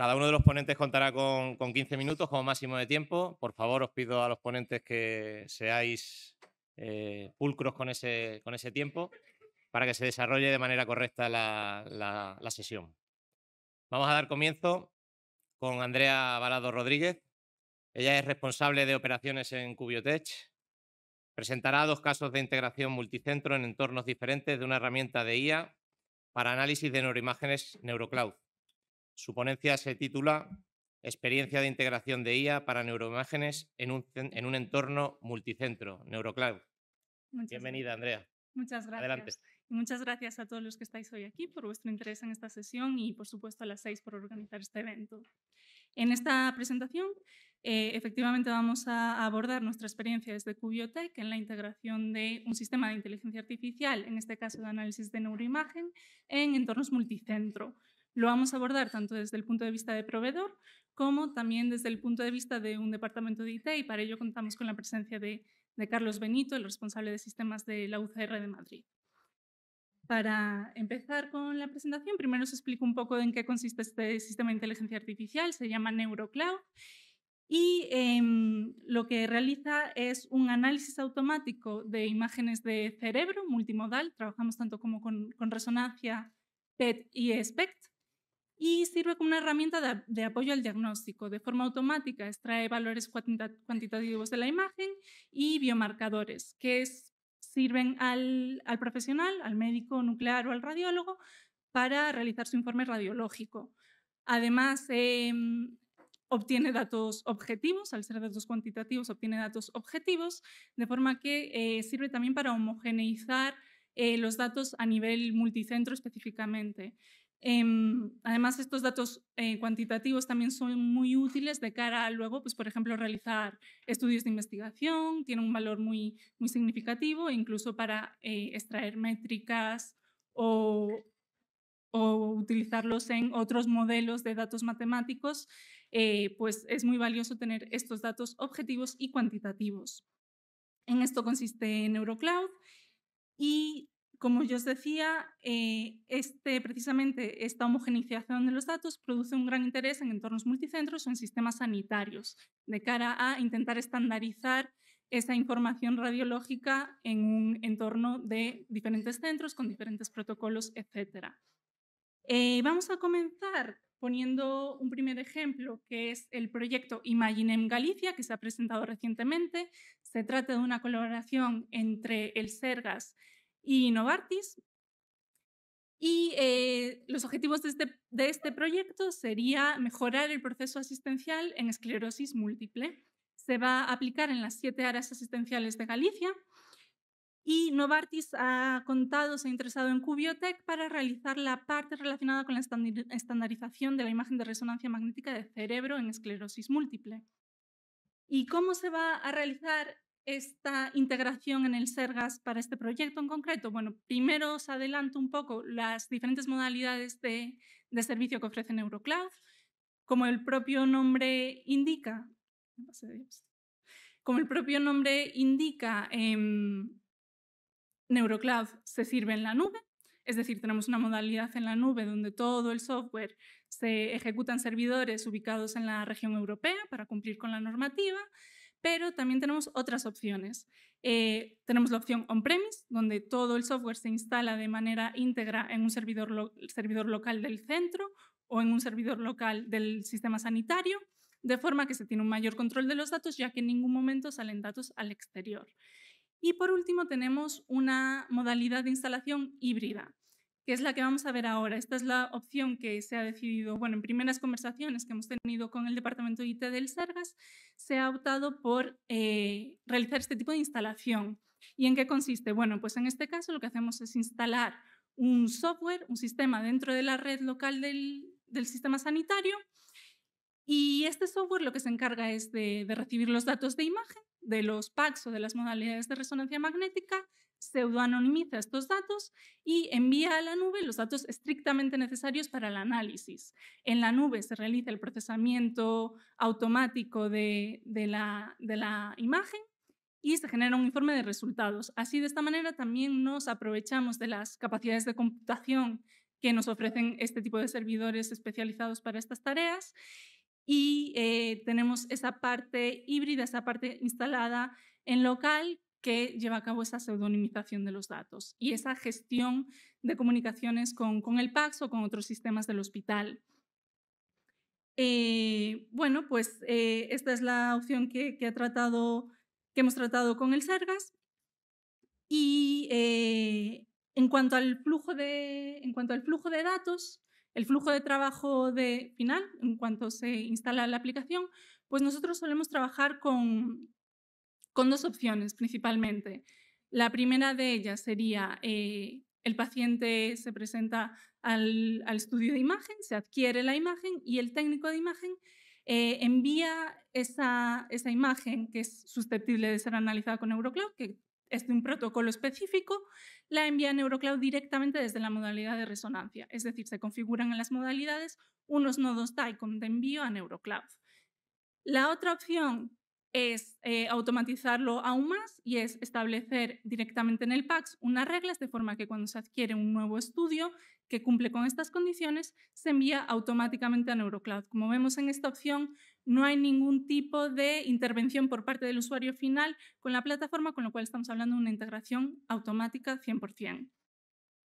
Cada uno de los ponentes contará con 15 minutos como máximo de tiempo. Por favor, os pido a los ponentes que seáis pulcros con ese tiempo para que se desarrolle de manera correcta la sesión. Vamos a dar comienzo con Andrea Balado Rodríguez. Ella es responsable de operaciones en Cubiotech. Presentará 2 casos de integración multicentro en entornos diferentes de una herramienta de IA para análisis de neuroimágenes NeuroCloud. Su ponencia se titula Experiencia de integración de IA para neuroimágenes en un entorno multicentro, NeuroCloud. Bienvenida, Andrea. Muchas gracias. Adelante. Y muchas gracias a todos los que estáis hoy aquí por vuestro interés en esta sesión y, por supuesto, a las 6 por organizar este evento. En esta presentación, efectivamente, vamos a abordar nuestra experiencia desde Cubiotech en la integración de un sistema de inteligencia artificial, en este caso de análisis de neuroimagen, en entornos multicentro. Lo vamos a abordar tanto desde el punto de vista de proveedor como también desde el punto de vista de un departamento de IT, y para ello contamos con la presencia de Carlos Benito, el responsable de sistemas de la UCR de Madrid. Para empezar con la presentación, primero os explico un poco en qué consiste este sistema de inteligencia artificial. Se llama NeuroCloud y lo que realiza es un análisis automático de imágenes de cerebro multimodal. Trabajamos tanto como con resonancia, PET y SPECT. Y sirve como una herramienta de apoyo al diagnóstico. De forma automática extrae valores cuantitativos de la imagen y biomarcadores que sirven al profesional, al médico nuclear o al radiólogo, para realizar su informe radiológico. Además, obtiene datos objetivos, al ser datos cuantitativos obtiene datos objetivos, de forma que sirve también para homogeneizar los datos a nivel multicentro específicamente. Además, estos datos cuantitativos también son muy útiles de cara a luego, pues, por ejemplo, realizar estudios de investigación, tienen un valor muy, muy significativo, incluso para extraer métricas o utilizarlos en otros modelos de datos matemáticos, pues es muy valioso tener estos datos objetivos y cuantitativos. En esto consiste NeuroCloud y, como yo os decía, precisamente esta homogeneización de los datos produce un gran interés en entornos multicentros o en sistemas sanitarios, de cara a intentar estandarizar esa información radiológica en un entorno de diferentes centros con diferentes protocolos, etc. Vamos a comenzar poniendo un primer ejemplo, que es el proyecto Imaginem Galicia, que se ha presentado recientemente. Se trata de una colaboración entre el Sergas y Novartis. Y los objetivos de este proyecto sería mejorar el proceso asistencial en esclerosis múltiple. Se va a aplicar en las 7 áreas asistenciales de Galicia. Y Novartis se ha interesado en Cubiotech para realizar la parte relacionada con la estandarización de la imagen de resonancia magnética de cerebro en esclerosis múltiple. ¿Y cómo se va a realizar esta integración en el Sergas para este proyecto en concreto? Bueno, primero os adelanto un poco las diferentes modalidades de servicio que ofrece NeuroCloud. Como el propio nombre indica, NeuroCloud se sirve en la nube, es decir, tenemos una modalidad en la nube donde todo el software se ejecuta en servidores ubicados en la región europea para cumplir con la normativa, pero también tenemos otras opciones. Tenemos la opción on-premise, donde todo el software se instala de manera íntegra en un servidor local del centro o en un servidor local del sistema sanitario, de forma que se tiene un mayor control de los datos, ya que en ningún momento salen datos al exterior. Y por último tenemos una modalidad de instalación híbrida, que es la que vamos a ver ahora. Esta es la opción que se ha decidido, bueno, en primeras conversaciones que hemos tenido con el departamento de IT del Sergas, se ha optado por realizar este tipo de instalación. ¿Y en qué consiste? Bueno, pues en este caso lo que hacemos es instalar un software, un sistema dentro de la red local del sistema sanitario, y este software lo que se encarga es de recibir los datos de imagen de los PACs o de las modalidades de resonancia magnética, pseudoanonimiza estos datos y envía a la nube los datos estrictamente necesarios para el análisis. En la nube se realiza el procesamiento automático de la imagen y se genera un informe de resultados. Así, de esta manera, también nos aprovechamos de las capacidades de computación que nos ofrecen este tipo de servidores especializados para estas tareas. Y tenemos esa parte híbrida, esa parte instalada en local que lleva a cabo esa pseudonimización de los datos y esa gestión de comunicaciones con el PACS o con otros sistemas del hospital. Bueno, pues esta es la opción que hemos tratado con el Sergas. Y en cuanto al flujo de datos, el flujo de trabajo final, en cuanto se instala la aplicación, pues nosotros solemos trabajar con 2 opciones principalmente. La primera de ellas sería el paciente se presenta al estudio de imagen, se adquiere la imagen y el técnico de imagen envía esa imagen que es susceptible de ser analizada con Neurocloud, que es de un protocolo específico, la envía a Neurocloud directamente desde la modalidad de resonancia. Es decir, se configuran en las modalidades unos nodos DICOM de envío a Neurocloud. La otra opción es automatizarlo aún más y es establecer directamente en el PACS unas reglas de forma que cuando se adquiere un nuevo estudio que cumple con estas condiciones, se envía automáticamente a Neurocloud. Como vemos en esta opción, no hay ningún tipo de intervención por parte del usuario final con la plataforma, con lo cual estamos hablando de una integración automática 100%.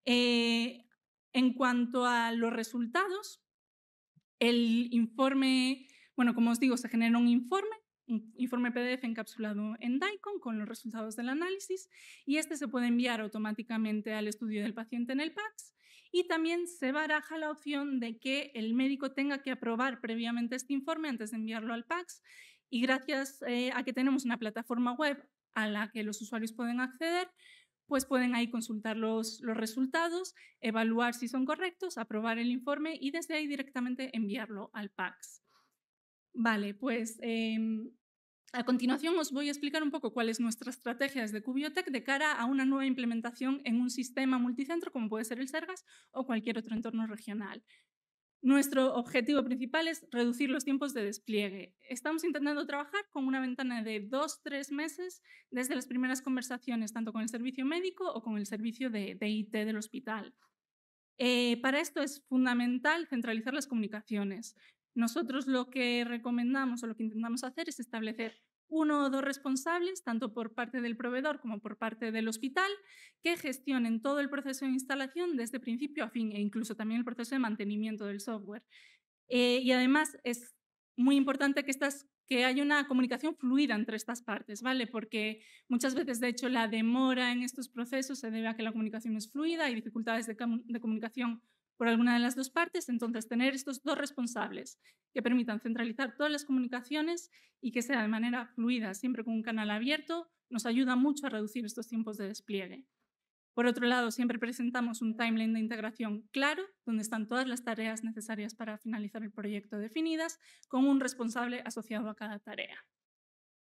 En cuanto a los resultados, el informe, bueno, como os digo, se genera un informe PDF encapsulado en DICOM con los resultados del análisis y este se puede enviar automáticamente al estudio del paciente en el PACS y también se baraja la opción de que el médico tenga que aprobar previamente este informe antes de enviarlo al PACS y gracias a que tenemos una plataforma web a la que los usuarios pueden acceder, pues pueden ahí consultar los resultados, evaluar si son correctos, aprobar el informe y desde ahí directamente enviarlo al PACS. Vale, pues a continuación os voy a explicar un poco cuál es nuestra estrategia desde Cubiotech de cara a una nueva implementación en un sistema multicentro como puede ser el Sergas o cualquier otro entorno regional. Nuestro objetivo principal es reducir los tiempos de despliegue. Estamos intentando trabajar con una ventana de 2-3 meses desde las primeras conversaciones, tanto con el servicio médico o con el servicio de IT del hospital. Para esto es fundamental centralizar las comunicaciones. Nosotros lo que recomendamos o lo que intentamos hacer es establecer 1 o 2 responsables, tanto por parte del proveedor como por parte del hospital, que gestionen todo el proceso de instalación desde principio a fin e incluso también el proceso de mantenimiento del software. Y además es muy importante que haya una comunicación fluida entre estas partes, ¿vale? Porque muchas veces, de hecho, la demora en estos procesos se debe a que la comunicación es fluida, hay dificultades de comunicación por alguna de las 2 partes, entonces tener estos 2 responsables que permitan centralizar todas las comunicaciones y que sea de manera fluida, siempre con un canal abierto, nos ayuda mucho a reducir estos tiempos de despliegue. Por otro lado, siempre presentamos un timeline de integración claro, donde están todas las tareas necesarias para finalizar el proyecto definidas, con un responsable asociado a cada tarea.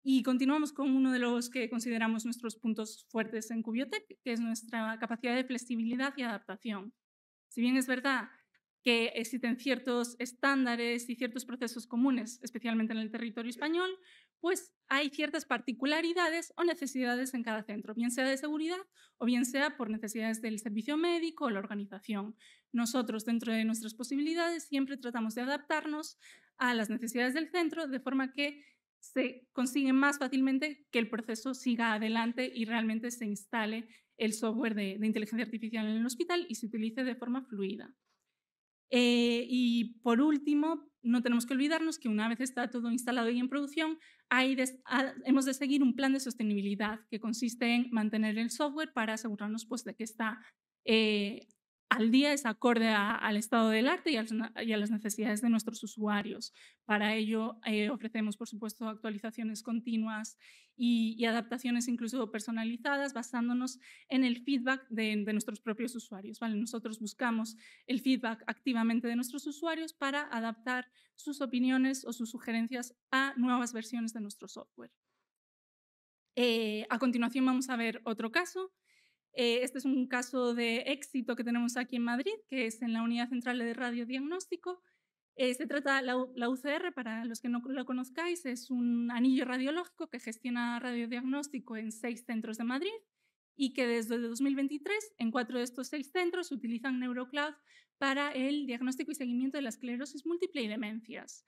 Y continuamos con uno de los que consideramos nuestros puntos fuertes en Cubiotech, que es nuestra capacidad de flexibilidad y adaptación. Si bien es verdad que existen ciertos estándares y ciertos procesos comunes, especialmente en el territorio español, pues hay ciertas particularidades o necesidades en cada centro, bien sea de seguridad o bien sea por necesidades del servicio médico o la organización. Nosotros, dentro de nuestras posibilidades, siempre tratamos de adaptarnos a las necesidades del centro de forma que se consigue más fácilmente que el proceso siga adelante y realmente se instale el software de inteligencia artificial en el hospital y se utilice de forma fluida. Y por último, no tenemos que olvidarnos que una vez está todo instalado y en producción, hemos de seguir un plan de sostenibilidad que consiste en mantener el software para asegurarnos pues, de que está al día, es acorde al estado del arte y a las necesidades de nuestros usuarios. Para ello ofrecemos, por supuesto, actualizaciones continuas y adaptaciones incluso personalizadas basándonos en el feedback de nuestros propios usuarios. ¿Vale? Nosotros buscamos el feedback activamente de nuestros usuarios para adaptar sus opiniones o sus sugerencias a nuevas versiones de nuestro software. A continuación vamos a ver otro caso. Este es un caso de éxito que tenemos aquí en Madrid, que es en la Unidad Central de Radiodiagnóstico. Se trata la UCR, para los que no lo conozcáis, es un anillo radiológico que gestiona radiodiagnóstico en 6 centros de Madrid y que desde 2023 en 4 de estos 6 centros utilizan NeuroCloud para el diagnóstico y seguimiento de la esclerosis múltiple y demencias.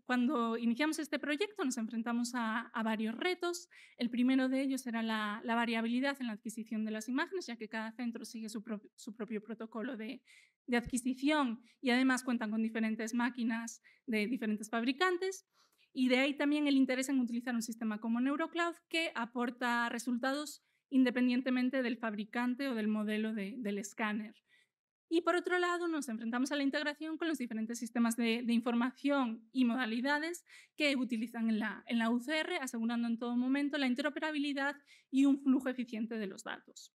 Cuando iniciamos este proyecto nos enfrentamos a varios retos. El primero de ellos era la variabilidad en la adquisición de las imágenes, ya que cada centro sigue su propio protocolo de adquisición y además cuentan con diferentes máquinas de diferentes fabricantes. Y de ahí también el interés en utilizar un sistema como NeuroCloud que aporta resultados independientemente del fabricante o del modelo del escáner. Y por otro lado, nos enfrentamos a la integración con los diferentes sistemas de información y modalidades que utilizan en la UCR, asegurando en todo momento la interoperabilidad y un flujo eficiente de los datos.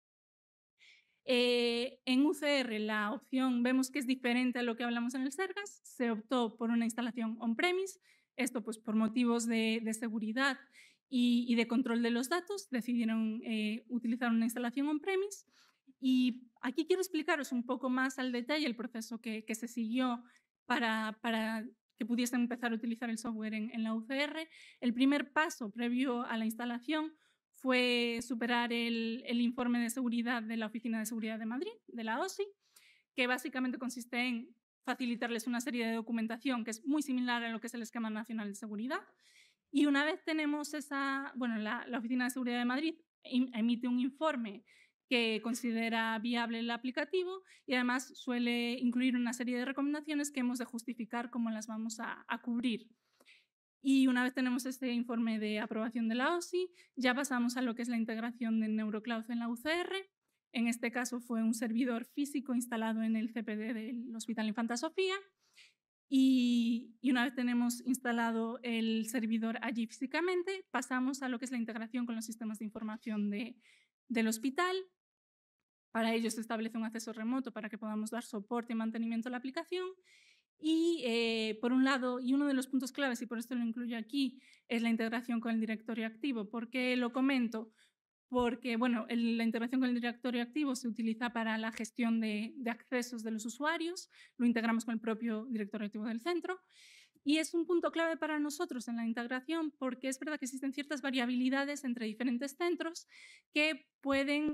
En UCR la opción vemos que es diferente a lo que hablamos en el Sergas. Se optó por una instalación on-premise, esto pues por motivos de seguridad y de control de los datos, decidieron utilizar una instalación on-premise. Y aquí quiero explicaros un poco más al detalle el proceso que se siguió para que pudiesen empezar a utilizar el software en la UCR. El primer paso previo a la instalación fue superar el informe de seguridad de la Oficina de Seguridad de Madrid, de la OSI, que básicamente consiste en facilitarles una serie de documentación que es muy similar a lo que es el Esquema Nacional de Seguridad. Y una vez tenemos esa, bueno, la Oficina de Seguridad de Madrid emite un informe que considera viable el aplicativo y además suele incluir una serie de recomendaciones que hemos de justificar cómo las vamos a cubrir. Y una vez tenemos este informe de aprobación de la OSI, ya pasamos a lo que es la integración de NeuroCloud en la UCR. En este caso fue un servidor físico instalado en el CPD del Hospital Infanta Sofía. Y una vez tenemos instalado el servidor allí físicamente, pasamos a lo que es la integración con los sistemas de información del hospital. Para ello se establece un acceso remoto para que podamos dar soporte y mantenimiento a la aplicación. Y por un lado, y uno de los puntos claves, y por esto lo incluyo aquí, es la integración con el directorio activo. ¿Por qué lo comento? Porque bueno, la integración con el directorio activo se utiliza para la gestión de accesos de los usuarios, lo integramos con el propio directorio activo del centro. Y es un punto clave para nosotros en la integración porque es verdad que existen ciertas variabilidades entre diferentes centros que pueden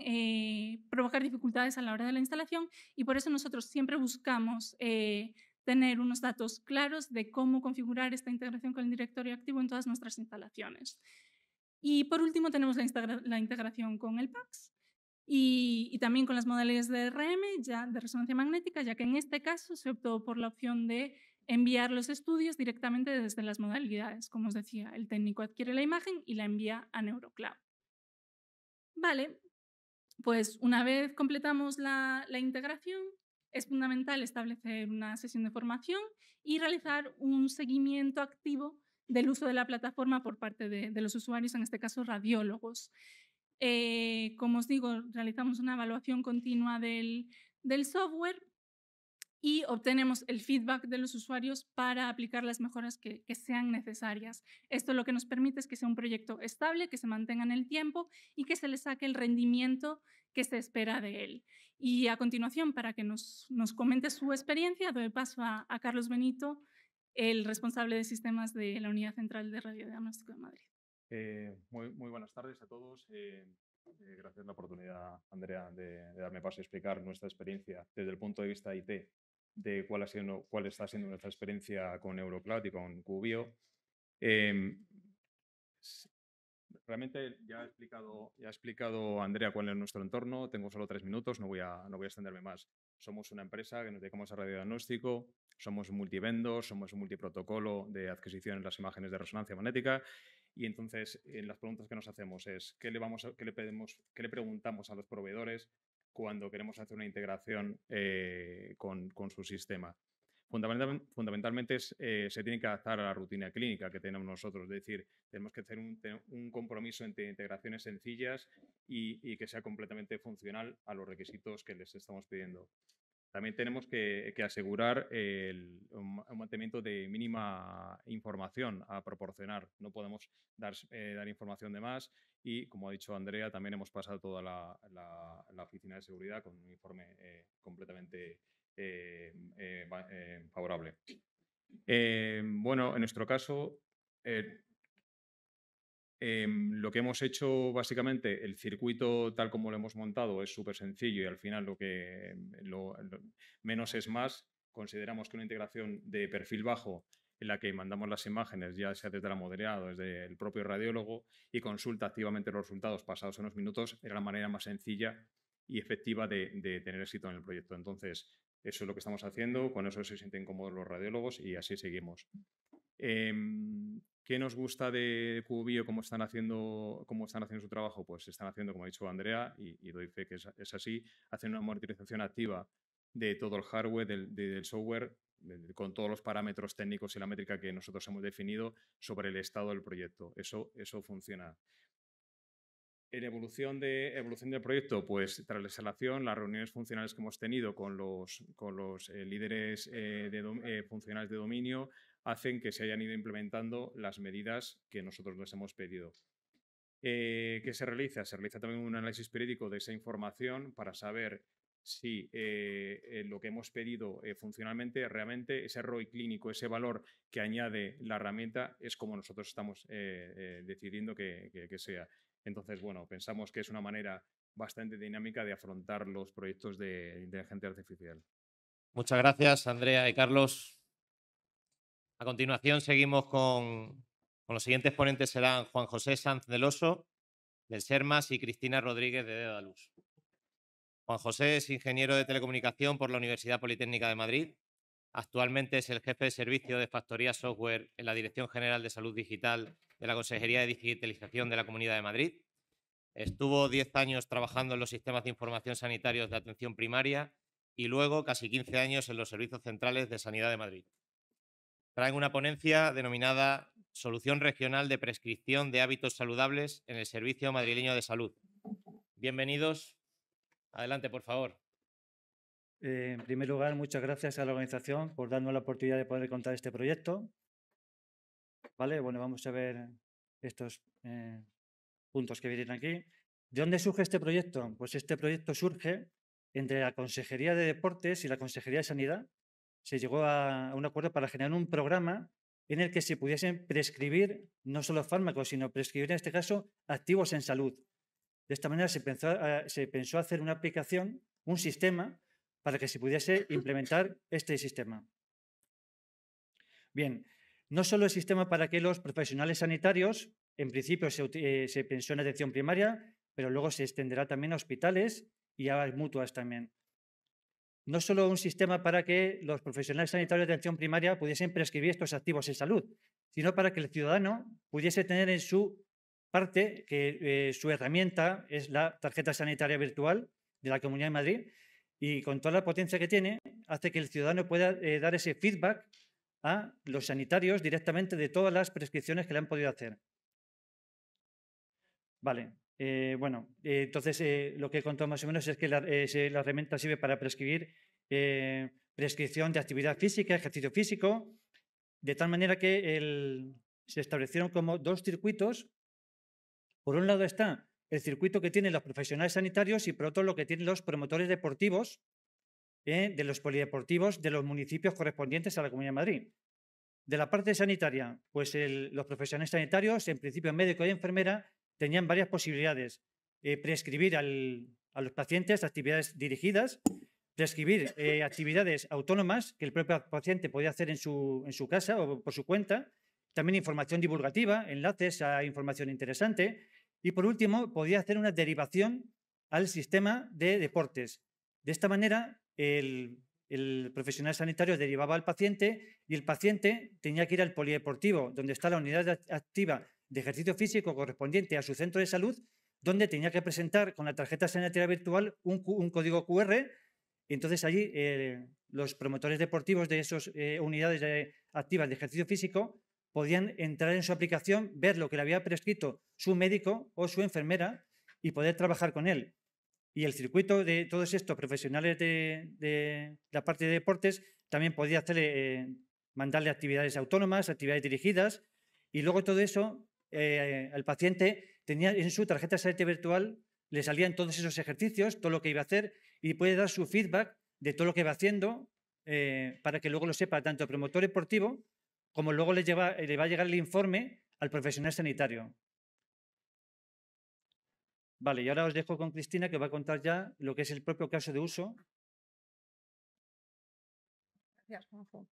provocar dificultades a la hora de la instalación y por eso nosotros siempre buscamos tener unos datos claros de cómo configurar esta integración con el directorio activo en todas nuestras instalaciones. Y por último tenemos la integración con el PACS y también con las modalidades de RM, ya de resonancia magnética, ya que en este caso se optó por la opción de enviar los estudios directamente desde las modalidades. Como os decía, el técnico adquiere la imagen y la envía a NeuroCloud. Vale, pues una vez completamos la integración, es fundamental establecer una sesión de formación y realizar un seguimiento activo del uso de la plataforma por parte de los usuarios, en este caso radiólogos. Como os digo, realizamos una evaluación continua del software y obtenemos el feedback de los usuarios para aplicar las mejoras que sean necesarias. Esto lo que nos permite es que sea un proyecto estable, que se mantenga en el tiempo y que se le saque el rendimiento que se espera de él. Y a continuación, para que nos comente su experiencia, doy paso a Carlos Benito, el responsable de sistemas de la Unidad Central de Radiodiagnóstico de Madrid. Muy buenas tardes a todos. Gracias por la oportunidad, Andrea, de darme paso a explicar nuestra experiencia desde el punto de vista IT, de cuál está siendo nuestra experiencia con NeuroCloud y con QBio. Realmente ya ha explicado Andrea cuál es nuestro entorno. Tengo solo 3 minutos, no voy a extenderme más. Somos una empresa que nos dedicamos a radiodiagnóstico, somos multivendor, somos un multiprotocolo de adquisición de las imágenes de resonancia magnética. Y entonces, las preguntas que nos hacemos es ¿qué le preguntamos a los proveedores cuando queremos hacer una integración con su sistema? Fundamentalmente se tiene que adaptar a la rutina clínica que tenemos nosotros, es decir, tenemos que hacer un compromiso entre integraciones sencillas y que sea completamente funcional a los requisitos que les estamos pidiendo. También tenemos que asegurar un mantenimiento de mínima información a proporcionar. No podemos dar información de más y, como ha dicho Andrea, también hemos pasado toda la oficina de seguridad con un informe completamente favorable. Bueno, en nuestro caso, Lo que hemos hecho, básicamente, el circuito tal como lo hemos montado es súper sencillo y al final menos es más. Consideramos que una integración de perfil bajo en la que mandamos las imágenes, ya sea desde la modelado o desde el propio radiólogo, y consulta activamente los resultados pasados unos minutos, era la manera más sencilla y efectiva de tener éxito en el proyecto. Entonces, eso es lo que estamos haciendo, con eso se sienten cómodos los radiólogos y así seguimos. ¿Qué nos gusta de QBio? ¿Cómo están haciendo su trabajo? Pues están haciendo, como ha dicho Andrea, y doy fe que es así, hacen una monitorización activa de todo el hardware, del software, con todos los parámetros técnicos y la métrica que nosotros hemos definido sobre el estado del proyecto. Eso funciona. En evolución del proyecto, pues tras la instalación, las reuniones funcionales que hemos tenido con los líderes funcionales de dominio hacen que se hayan ido implementando las medidas que nosotros les hemos pedido. ¿Qué se realiza? Se realiza también un análisis periódico de esa información para saber si lo que hemos pedido funcionalmente, realmente ese ROI clínico, ese valor que añade la herramienta, es como nosotros estamos decidiendo que sea. Entonces, bueno, pensamos que es una manera bastante dinámica de afrontar los proyectos de inteligencia artificial. Muchas gracias, Andrea y Carlos. A continuación, seguimos con los siguientes ponentes. Serán Juan José Sanz del Oso, del SERMAS, y Cristina Rodríguez, de Dedalus. Juan José es ingeniero de telecomunicación por la Universidad Politécnica de Madrid. Actualmente es el jefe de servicio de factoría software en la Dirección General de Salud Digital de la Consejería de Digitalización de la Comunidad de Madrid. Estuvo 10 años trabajando en los sistemas de información sanitarios de atención primaria y luego casi 15 años en los servicios centrales de Sanidad de Madrid. Traen una ponencia denominada Solución Regional de Prescripción de Hábitos Saludables en el Servicio Madrileño de Salud. Bienvenidos. Adelante, por favor. En primer lugar, muchas gracias a la organización por darnos la oportunidad de poder contar este proyecto. Vale, bueno, vamos a ver estos puntos que vienen aquí. ¿De dónde surge este proyecto? Pues este proyecto surge entre la Consejería de Deportes y la Consejería de Sanidad. Se llegó a un acuerdo para generar un programa en el que se pudiesen prescribir no solo fármacos, sino prescribir en este caso activos en salud. De esta manera se pensó hacer una aplicación, un sistema, para que se pudiese implementar este sistema. Bien, no solo el sistema para que los profesionales sanitarios, en principio se pensó en atención primaria, pero luego se extenderá también a hospitales y a mutuas también. No solo un sistema para que los profesionales sanitarios de atención primaria pudiesen prescribir estos activos en salud, sino para que el ciudadano pudiese tener en su parte que su herramienta es la tarjeta sanitaria virtual de la Comunidad de Madrid, y con toda la potencia que tiene, hace que el ciudadano pueda dar ese feedback a los sanitarios directamente de todas las prescripciones que le han podido hacer. Vale, entonces lo que he contado más o menos es que la herramienta sirve para prescribir prescripción de actividad física, ejercicio físico, de tal manera que se establecieron como dos circuitos. Por un lado está el circuito que tienen los profesionales sanitarios y por otro lo que tienen los promotores deportivos de los polideportivos de los municipios correspondientes a la Comunidad de Madrid. De la parte sanitaria, pues los profesionales sanitarios, en principio médico y enfermera, tenían varias posibilidades. Prescribir a los pacientes actividades dirigidas, prescribir actividades autónomas que el propio paciente podía hacer en su casa o por su cuenta, también información divulgativa, enlaces a información interesante, y por último podía hacer una derivación al sistema de deportes. De esta manera el profesional sanitario derivaba al paciente y el paciente tenía que ir al polideportivo, donde está la unidad activa de ejercicio físico correspondiente a su centro de salud, donde tenía que presentar con la tarjeta sanitaria virtual un código QR. Y entonces allí los promotores deportivos de esas unidades activas de ejercicio físico podían entrar en su aplicación, ver lo que le había prescrito su médico o su enfermera y poder trabajar con él. Y el circuito de todos estos profesionales de la parte de deportes también podía mandarle actividades autónomas, actividades dirigidas, y luego todo eso al paciente tenía en su tarjeta sanitaria virtual, le salían todos esos ejercicios, todo lo que iba a hacer, y puede dar su feedback de todo lo que va haciendo para que luego lo sepa tanto el promotor deportivo como luego le va a llegar el informe al profesional sanitario. Vale, y ahora os dejo con Cristina, que va a contar ya lo que es el propio caso de uso. Gracias, Juanjo.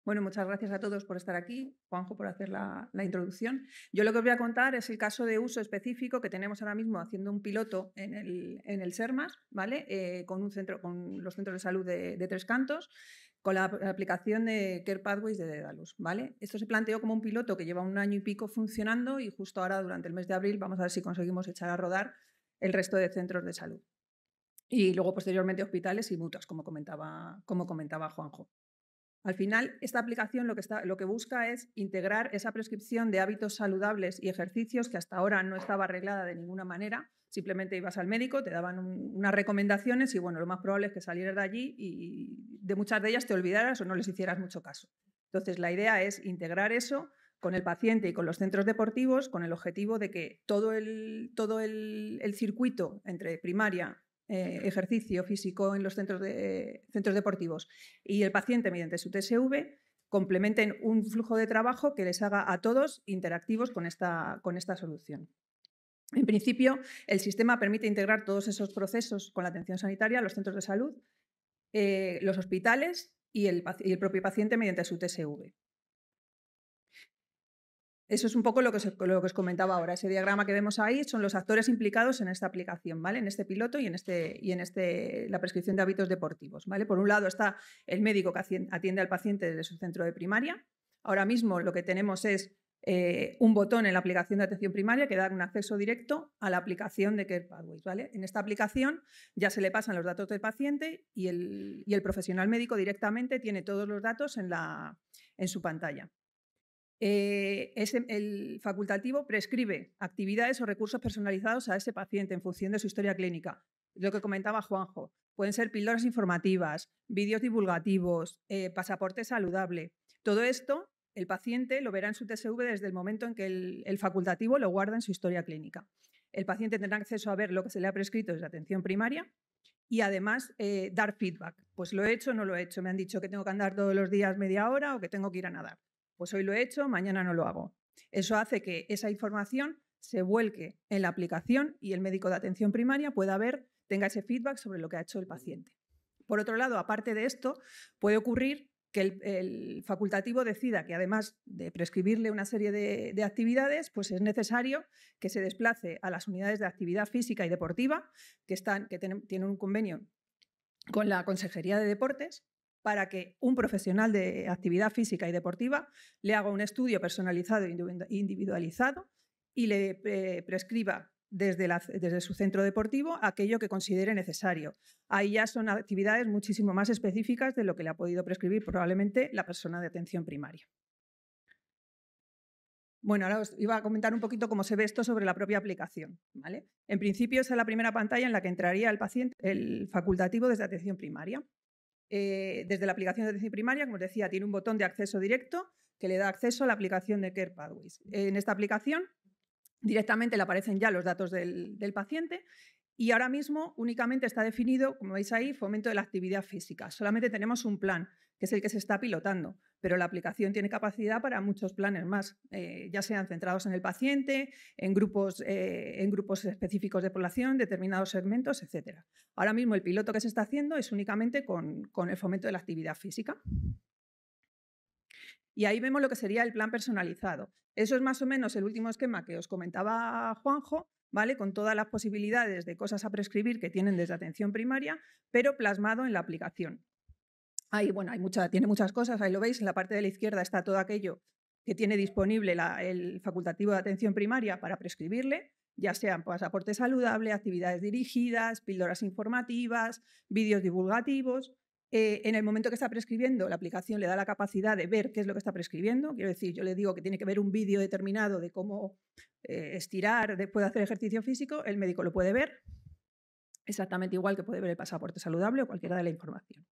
Bueno, muchas gracias a todos por estar aquí, Juanjo por hacer la introducción. Yo lo que os voy a contar es el caso de uso específico que tenemos ahora mismo haciendo un piloto en el SERMAS, ¿vale? Con los centros de salud de Tres Cantos, con la aplicación de Care Pathways de Dedalus, ¿vale? Esto se planteó como un piloto que lleva 1 año y pico funcionando y justo ahora, durante el mes de abril, vamos a ver si conseguimos echar a rodar el resto de centros de salud. Y luego, posteriormente, hospitales y mutuas, como comentaba Juanjo. Al final, esta aplicación lo que busca es integrar esa prescripción de hábitos saludables y ejercicios que hasta ahora no estaba arreglada de ninguna manera. Simplemente ibas al médico, te daban unas recomendaciones y, bueno, lo más probable es que salieras de allí y de muchas de ellas te olvidaras o no les hicieras mucho caso. Entonces, la idea es integrar eso con el paciente y con los centros deportivos con el objetivo de que todo el circuito entre primaria, ejercicio físico en los centros deportivos y el paciente mediante su TSV complementen un flujo de trabajo que les haga a todos interactivos con esta solución. En principio, el sistema permite integrar todos esos procesos con la atención sanitaria, los centros de salud, los hospitales y el propio paciente mediante su TSV. Eso es un poco lo que os comentaba ahora. Ese diagrama que vemos ahí son los actores implicados en esta aplicación, ¿vale? En este piloto y en la prescripción de hábitos deportivos, ¿vale? Por un lado está el médico que atiende al paciente desde su centro de primaria. Ahora mismo lo que tenemos es un botón en la aplicación de atención primaria que da un acceso directo a la aplicación de Care Pathways, ¿vale? En esta aplicación ya se le pasan los datos del paciente y el profesional médico directamente tiene todos los datos en su pantalla. El facultativo prescribe actividades o recursos personalizados a ese paciente en función de su historia clínica. Lo que comentaba Juanjo, pueden ser píldoras informativas, vídeos divulgativos, pasaporte saludable. Todo esto el paciente lo verá en su TSV desde el momento en que el facultativo lo guarda en su historia clínica. El paciente tendrá acceso a ver lo que se le ha prescrito desde atención primaria y además dar feedback. Pues lo he hecho o no lo he hecho. Me han dicho que tengo que andar todos los días media hora o que tengo que ir a nadar. Pues hoy lo he hecho, mañana no lo hago. Eso hace que esa información se vuelque en la aplicación y el médico de atención primaria tenga ese feedback sobre lo que ha hecho el paciente. Por otro lado, aparte de esto, puede ocurrir que el facultativo decida que además de prescribirle una serie de actividades, pues es necesario que se desplace a las unidades de actividad física y deportiva que tienen un convenio con la Consejería de Deportes para que un profesional de actividad física y deportiva le haga un estudio personalizado e individualizado y le prescriba desde su centro deportivo aquello que considere necesario. Ahí ya son actividades muchísimo más específicas de lo que le ha podido prescribir probablemente la persona de atención primaria. Bueno, ahora os iba a comentar un poquito cómo se ve esto sobre la propia aplicación, ¿vale? En principio, esa es la primera pantalla en la que entraría el facultativo desde atención primaria. Desde la aplicación de atención primaria, como os decía, tiene un botón de acceso directo que le da acceso a la aplicación de Care Pathways. En esta aplicación directamente le aparecen ya los datos del paciente y ahora mismo únicamente está definido, como veis ahí, fomento de la actividad física. Solamente tenemos un plan, que es el que se está pilotando, pero la aplicación tiene capacidad para muchos planes más, ya sean centrados en el paciente, en grupos específicos de población, determinados segmentos, etc. Ahora mismo el piloto que se está haciendo es únicamente con el fomento de la actividad física. Y ahí vemos lo que sería el plan personalizado. Eso es más o menos el último esquema que os comentaba Juanjo, ¿vale? Con todas las posibilidades de cosas a prescribir que tienen desde atención primaria, pero plasmado en la aplicación. Ahí, bueno, tiene muchas cosas, ahí lo veis, en la parte de la izquierda está todo aquello que tiene disponible el facultativo de atención primaria para prescribirle, ya sean pasaporte saludable, actividades dirigidas, píldoras informativas, vídeos divulgativos. En el momento que está prescribiendo, la aplicación le da la capacidad de ver qué es lo que está prescribiendo. Quiero decir, yo le digo que tiene que ver un vídeo determinado de cómo estirar, puede hacer ejercicio físico, el médico lo puede ver, exactamente igual que puede ver el pasaporte saludable o cualquiera de la información.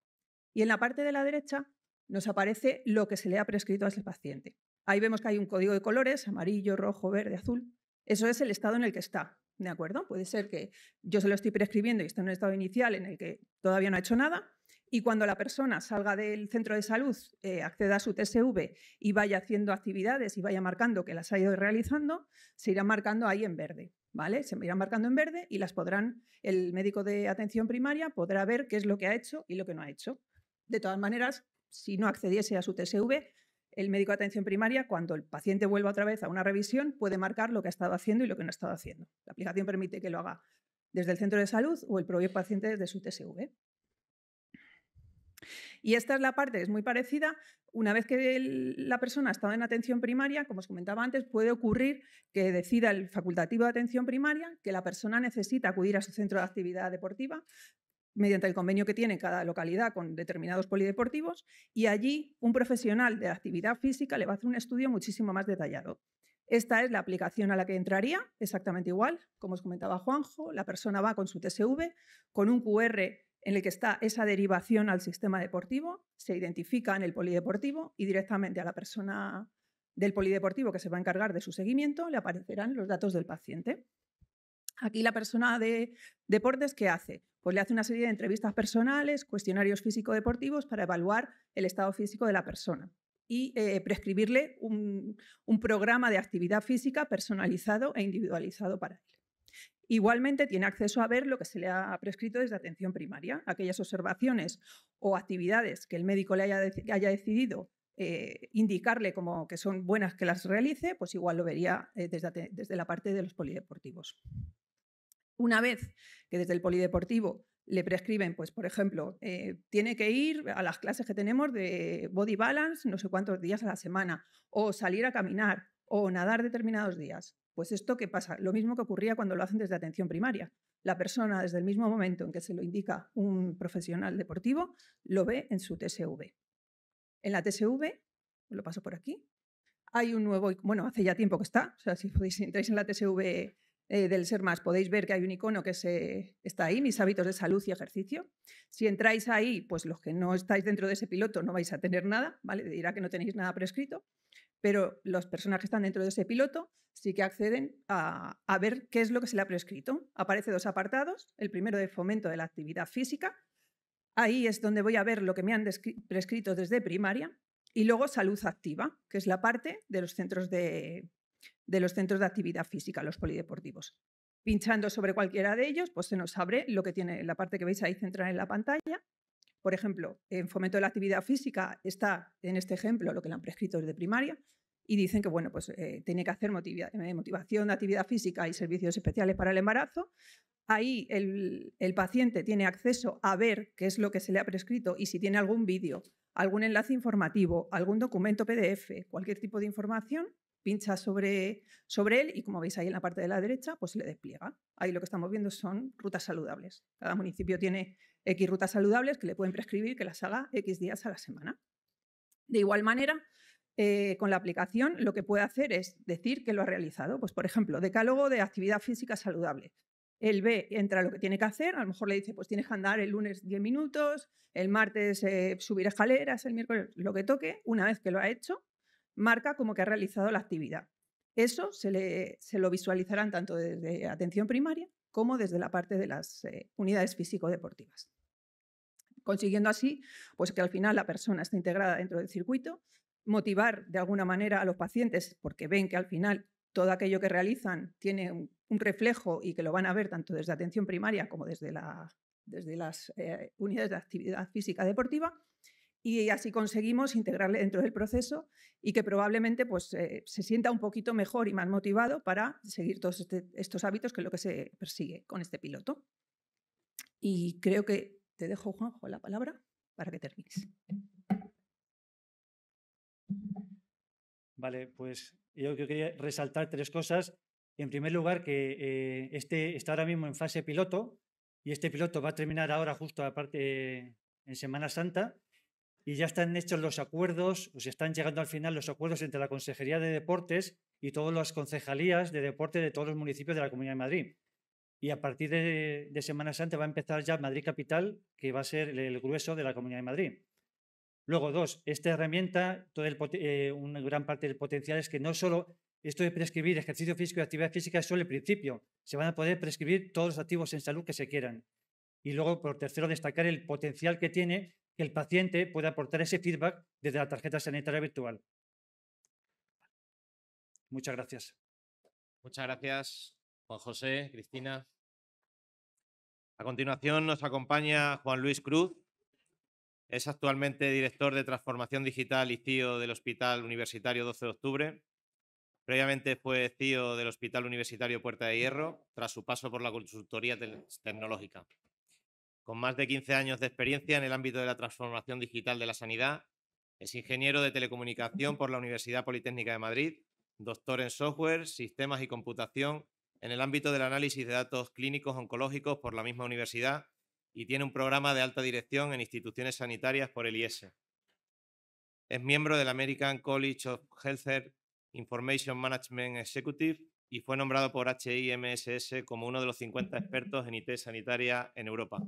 Y en la parte de la derecha nos aparece lo que se le ha prescrito a ese paciente. Ahí vemos que hay un código de colores, amarillo, rojo, verde, azul. Eso es el estado en el que está, ¿de acuerdo? Puede ser que yo se lo estoy prescribiendo y está en un estado inicial en el que todavía no ha hecho nada, y cuando la persona salga del centro de salud, acceda a su TSV y vaya haciendo actividades y vaya marcando que las ha ido realizando, se irá marcando ahí en verde, ¿vale? Se irán marcando en verde y el médico de atención primaria podrá ver qué es lo que ha hecho y lo que no ha hecho. De todas maneras, si no accediese a su TSV, el médico de atención primaria, cuando el paciente vuelva otra vez a una revisión, puede marcar lo que ha estado haciendo y lo que no ha estado haciendo. La aplicación permite que lo haga desde el centro de salud o el propio paciente desde su TSV. Y esta es la parte que es muy parecida. Una vez que la persona ha estado en atención primaria, como os comentaba antes, puede ocurrir que decida el facultativo de atención primaria que la persona necesita acudir a su centro de actividad deportiva mediante el convenio que tiene cada localidad con determinados polideportivos, y allí un profesional de la actividad física le va a hacer un estudio muchísimo más detallado. Esta es la aplicación a la que entraría, exactamente igual, como os comentaba Juanjo. La persona va con su TSV, con un QR en el que está esa derivación al sistema deportivo, se identifica en el polideportivo y directamente a la persona del polideportivo que se va a encargar de su seguimiento le aparecerán los datos del paciente. Aquí la persona de deportes, ¿qué hace? Pues le hace una serie de entrevistas personales, cuestionarios físico-deportivos para evaluar el estado físico de la persona y prescribirle un programa de actividad física personalizado e individualizado para él. Igualmente tiene acceso a ver lo que se le ha prescrito desde atención primaria, aquellas observaciones o actividades que el médico le haya decidido indicarle como que son buenas que las realice, pues igual lo vería desde la parte de los polideportivos. Una vez que desde el polideportivo le prescriben, pues por ejemplo, tiene que ir a las clases que tenemos de body balance no sé cuántos días a la semana, o salir a caminar, o nadar determinados días. Pues esto, ¿qué pasa? Lo mismo que ocurría cuando lo hacen desde atención primaria. La persona, desde el mismo momento en que se lo indica un profesional deportivo, lo ve en su TSV. En la TSV, lo paso por aquí, hay un nuevo, bueno, hace ya tiempo que está, o sea, si entráis en la TSV del SERMAS podéis ver que hay un icono que está ahí, mis hábitos de salud y ejercicio. Si entráis ahí, pues los que no estáis dentro de ese piloto no vais a tener nada, ¿vale? Dirá que no tenéis nada prescrito, pero las personas que están dentro de ese piloto sí que acceden a ver qué es lo que se le ha prescrito. Aparece dos apartados, el primero de fomento de la actividad física, ahí es donde voy a ver lo que me han prescrito desde primaria, y luego salud activa, que es la parte de los centros de actividad física, los polideportivos. Pinchando sobre cualquiera de ellos, pues se nos abre lo que tiene la parte que veis ahí centrada en la pantalla. Por ejemplo, en fomento de la actividad física está en este ejemplo lo que le han prescrito desde primaria y dicen que bueno, pues, tiene que hacer motivación de actividad física y servicios especiales para el embarazo. Ahí el paciente tiene acceso a ver qué es lo que se le ha prescrito y si tiene algún vídeo, algún enlace informativo, algún documento PDF, cualquier tipo de información, pincha sobre él y como veis ahí en la parte de la derecha, pues se le despliega. Ahí lo que estamos viendo son rutas saludables. Cada municipio tiene X rutas saludables que le pueden prescribir que las haga X días a la semana. De igual manera, con la aplicación lo que puede hacer es decir que lo ha realizado. Pues, por ejemplo, decálogo de actividad física saludable. Él ve, entra lo que tiene que hacer, a lo mejor le dice, pues tienes que andar el lunes 10 minutos, el martes subir escaleras, el miércoles lo que toque. Una vez que lo ha hecho, marca como que ha realizado la actividad. Eso se lo visualizarán tanto desde atención primaria como desde la parte de las unidades físico-deportivas. Consiguiendo así pues que al final la persona esté integrada dentro del circuito, motivar de alguna manera a los pacientes porque ven que al final todo aquello que realizan tiene un reflejo y que lo van a ver tanto desde atención primaria como desde las unidades de actividad física deportiva, y así conseguimos integrarle dentro del proceso y que probablemente pues, se sienta un poquito mejor y más motivado para seguir todos estos hábitos, que es lo que se persigue con este piloto. Y creo que te dejo, Juanjo, la palabra para que termines. Vale, pues yo quería resaltar tres cosas. En primer lugar, que está ahora mismo en fase piloto y este piloto va a terminar ahora justo aparte en Semana Santa y ya están hechos los acuerdos, o se están llegando al final los acuerdos entre la Consejería de Deportes y todas las concejalías de deporte de todos los municipios de la Comunidad de Madrid. Y a partir de Semana Santa va a empezar ya Madrid Capital, que va a ser el grueso de la Comunidad de Madrid. Luego, dos, esta herramienta, una gran parte del potencial es que no solo esto de prescribir ejercicio físico y actividad física es solo el principio, se van a poder prescribir todos los activos en salud que se quieran. Y luego, por tercero, destacar el potencial que tiene que el paciente pueda aportar ese feedback desde la tarjeta sanitaria virtual. Muchas gracias. Muchas gracias. Juan José, Cristina. A continuación nos acompaña Juan Luis Cruz. Es actualmente director de Transformación Digital y CIO del Hospital Universitario 12 de Octubre. Previamente fue CIO del Hospital Universitario Puerta de Hierro, tras su paso por la consultoría tecnológica. Con más de 15 años de experiencia en el ámbito de la transformación digital de la sanidad, es ingeniero de telecomunicación por la Universidad Politécnica de Madrid, doctor en software, sistemas y computación en el ámbito del análisis de datos clínicos oncológicos por la misma universidad y tiene un programa de alta dirección en instituciones sanitarias por el IES. Es miembro del American College of Healthcare Information Management Executive y fue nombrado por HIMSS como uno de los 50 expertos en IT sanitaria en Europa.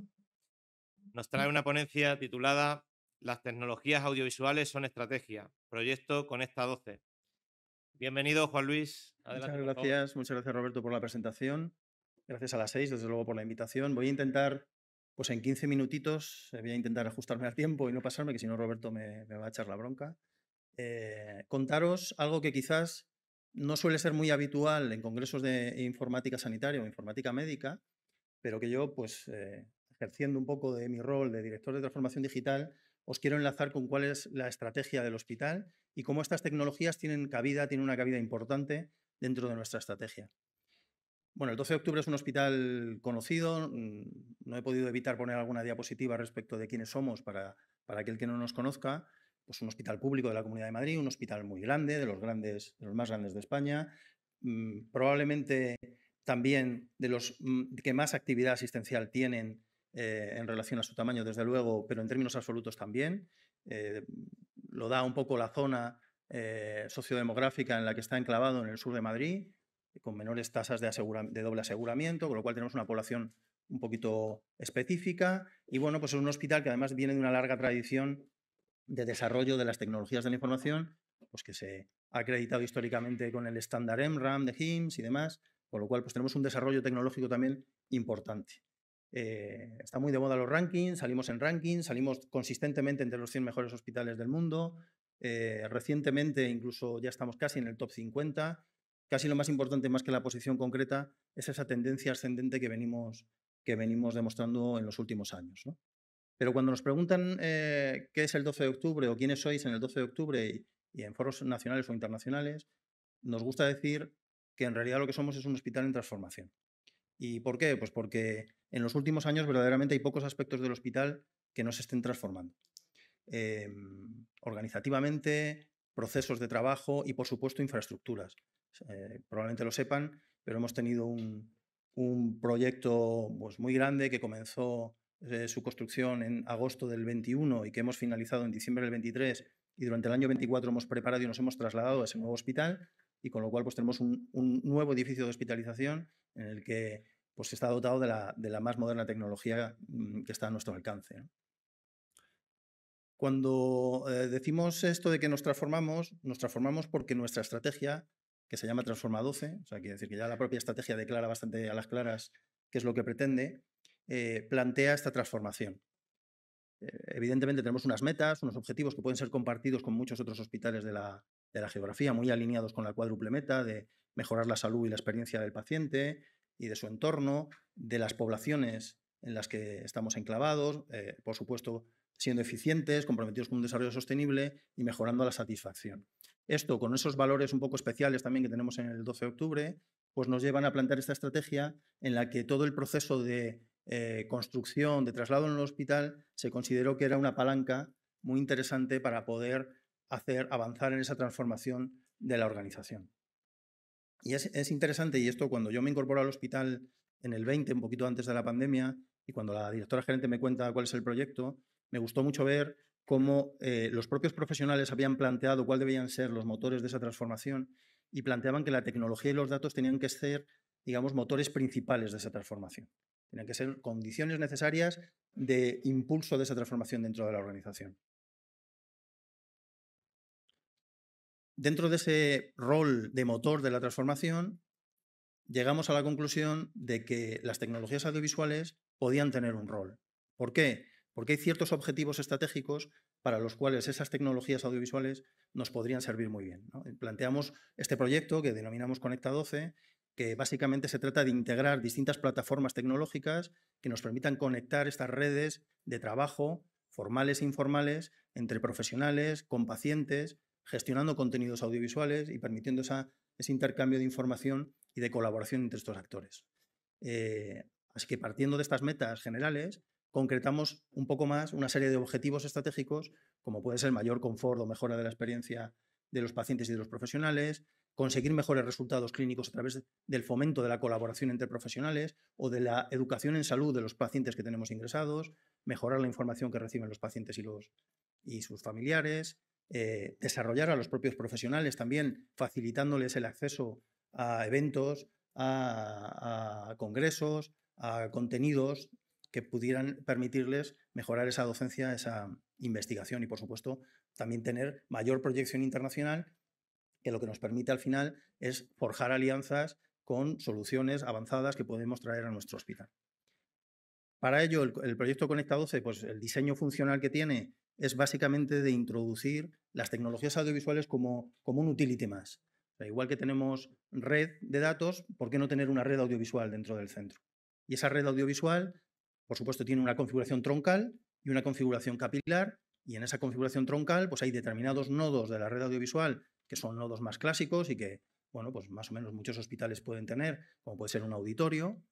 Nos trae una ponencia titulada Las tecnologías audiovisuales son estrategia, proyecto Conecta 12. Bienvenido, Juan Luis. Adelante, muchas gracias Roberto por la presentación. Gracias a las 6, desde luego, por la invitación. Voy a intentar, pues en 15 minutitos, voy a intentar ajustarme al tiempo y no pasarme, que si no Roberto me va a echar la bronca. Contaros algo que quizás no suele ser muy habitual en congresos de informática sanitaria o informática médica, pero que yo, pues ejerciendo un poco de mi rol de director de transformación digital, os quiero enlazar con cuál es la estrategia del hospital y cómo estas tecnologías tienen una cabida importante dentro de nuestra estrategia. Bueno, el 12 de octubre es un hospital conocido, no he podido evitar poner alguna diapositiva respecto de quiénes somos para aquel que no nos conozca. Pues un hospital público de la Comunidad de Madrid, un hospital muy grande, de los más grandes de España, probablemente también de los que más actividad asistencial tienen en relación a su tamaño, desde luego, pero en términos absolutos también. Lo da un poco la zona sociodemográfica en la que está enclavado en el sur de Madrid, con menores tasas de doble aseguramiento, con lo cual tenemos una población un poquito específica. Y bueno, pues es un hospital que además viene de una larga tradición de desarrollo de las tecnologías de la información, pues que se ha acreditado históricamente con el estándar MRAM de HIMSS y demás, con lo cual pues tenemos un desarrollo tecnológico también importante. Está muy de moda los rankings, salimos consistentemente entre los 100 mejores hospitales del mundo. Recientemente incluso ya estamos casi en el top 50. Casi lo más importante, más que la posición concreta, es esa tendencia ascendente que venimos demostrando en los últimos años, ¿no? Pero cuando nos preguntan qué es el 12 de octubre o quiénes sois en el 12 de octubre y en foros nacionales o internacionales, nos gusta decir que en realidad lo que somos es un hospital en transformación. ¿Y por qué? Pues porque en los últimos años verdaderamente hay pocos aspectos del hospital que no se estén transformando. Organizativamente, procesos de trabajo y, por supuesto, infraestructuras. Probablemente lo sepan, pero hemos tenido un proyecto pues, muy grande que comenzó su construcción en agosto del 21 y que hemos finalizado en diciembre del 23, y durante el año 24 hemos preparado y nos hemos trasladado a ese nuevo hospital, y con lo cual pues tenemos un nuevo edificio de hospitalización en el que pues está dotado de la más moderna tecnología que está a nuestro alcance, ¿no? Cuando decimos esto de que nos transformamos porque nuestra estrategia, que se llama Transforma 12, o sea, quiere decir que ya la propia estrategia declara bastante a las claras qué es lo que pretende, plantea esta transformación. Evidentemente tenemos unas metas, unos objetivos que pueden ser compartidos con muchos otros hospitales de la geografía, muy alineados con la cuádruple meta de mejorar la salud y la experiencia del paciente y de su entorno, de las poblaciones en las que estamos enclavados, por supuesto siendo eficientes, comprometidos con un desarrollo sostenible y mejorando la satisfacción. Esto, con esos valores un poco especiales también que tenemos en el 12 de octubre, pues nos llevan a plantear esta estrategia en la que todo el proceso de construcción, de traslado en el hospital, se consideró que era una palanca muy interesante para poder hacer avanzar en esa transformación de la organización. Y es interesante, y esto cuando yo me incorporo al hospital en el 20, un poquito antes de la pandemia, y cuando la directora gerente me cuenta cuál es el proyecto, me gustó mucho ver cómo los propios profesionales habían planteado cuáles debían ser los motores de esa transformación y planteaban que la tecnología y los datos tenían que ser, digamos, motores principales de esa transformación. Tenían que ser condiciones necesarias de impulso de esa transformación dentro de la organización. Dentro de ese rol de motor de la transformación, llegamos a la conclusión de que las tecnologías audiovisuales podían tener un rol. ¿Por qué? Porque hay ciertos objetivos estratégicos para los cuales esas tecnologías audiovisuales nos podrían servir muy bien, ¿no? Planteamos este proyecto que denominamos Conecta 12 que básicamente se trata de integrar distintas plataformas tecnológicas que nos permitan conectar estas redes de trabajo, formales e informales, entre profesionales, con pacientes, gestionando contenidos audiovisuales y permitiendo ese intercambio de información y de colaboración entre estos actores. Así que partiendo de estas metas generales, concretamos un poco más una serie de objetivos estratégicos, como puede ser el mayor confort o mejora de la experiencia de los pacientes y de los profesionales, conseguir mejores resultados clínicos a través del fomento de la colaboración entre profesionales o de la educación en salud de los pacientes que tenemos ingresados, mejorar la información que reciben los pacientes y sus familiares, desarrollar a los propios profesionales también, facilitándoles el acceso a eventos, a congresos, a contenidos que pudieran permitirles mejorar esa docencia, esa investigación y, por supuesto, también tener mayor proyección internacional, que lo que nos permite al final es forjar alianzas con soluciones avanzadas que podemos traer a nuestro hospital. Para ello, el proyecto Conecta 12, pues el diseño funcional que tiene es básicamente de introducir las tecnologías audiovisuales como un utility más. O sea, igual que tenemos red de datos, ¿por qué no tener una red audiovisual dentro del centro? Y esa red audiovisual, por supuesto, tiene una configuración troncal y una configuración capilar, y en esa configuración troncal pues hay determinados nodos de la red audiovisual que son nodos más clásicos y que, bueno, pues más o menos muchos hospitales pueden tener, como puede ser un auditorio,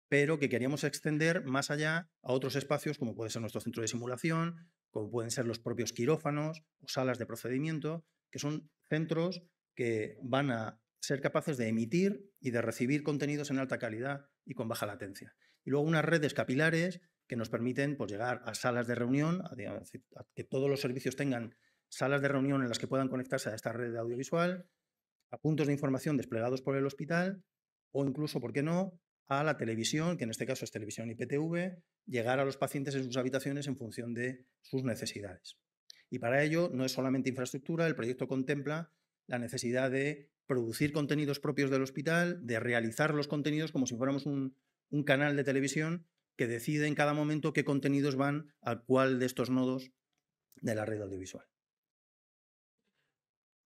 pero que queríamos extender más allá a otros espacios como puede ser nuestro centro de simulación, como pueden ser los propios quirófanos o salas de procedimiento, que son centros que van a ser capaces de emitir y de recibir contenidos en alta calidad y con baja latencia. Y luego unas redes capilares que nos permiten pues, llegar a salas de reunión, a que todos los servicios tengan salas de reunión en las que puedan conectarse a esta red audiovisual, a puntos de información desplegados por el hospital o incluso, ¿por qué no?, a la televisión, que en este caso es televisión IPTV, llegar a los pacientes en sus habitaciones en función de sus necesidades. Y para ello no es solamente infraestructura, el proyecto contempla la necesidad de producir contenidos propios del hospital, de realizar los contenidos como si fuéramos un canal de televisión que decide en cada momento qué contenidos van a cuál de estos nodos de la red audiovisual.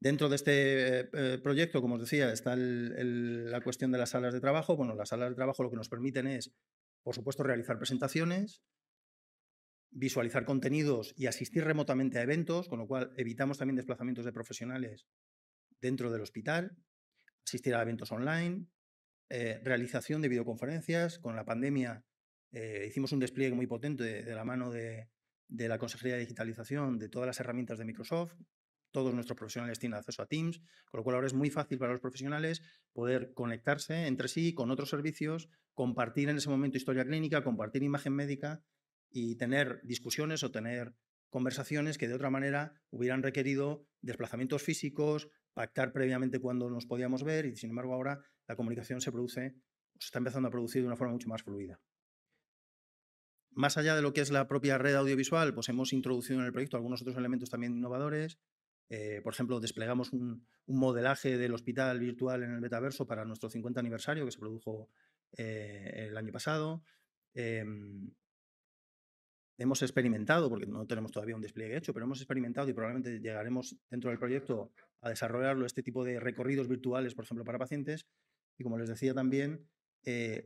Dentro de este proyecto, como os decía, está la cuestión de las salas de trabajo. Bueno, las salas de trabajo lo que nos permiten es, por supuesto, realizar presentaciones, visualizar contenidos y asistir remotamente a eventos, con lo cual evitamos también desplazamientos de profesionales dentro del hospital, asistir a eventos online, realización de videoconferencias. Con la pandemia hicimos un despliegue muy potente de la mano de la Consejería de Digitalización de todas las herramientas de Microsoft. Todos nuestros profesionales tienen acceso a Teams, con lo cual ahora es muy fácil para los profesionales poder conectarse entre sí con otros servicios, compartir en ese momento historia clínica, compartir imagen médica y tener discusiones o tener conversaciones que de otra manera hubieran requerido desplazamientos físicos, pactar previamente cuándo nos podíamos ver y, sin embargo, ahora la comunicación se está empezando a producir de una forma mucho más fluida. Más allá de lo que es la propia red audiovisual, pues hemos introducido en el proyecto algunos otros elementos también innovadores. Por ejemplo, desplegamos un modelaje del hospital virtual en el metaverso para nuestro 50 aniversario que se produjo el año pasado. Hemos experimentado, porque no tenemos todavía un despliegue hecho, pero hemos experimentado y probablemente llegaremos dentro del proyecto a desarrollarlo, este tipo de recorridos virtuales, por ejemplo, para pacientes. Y como les decía también,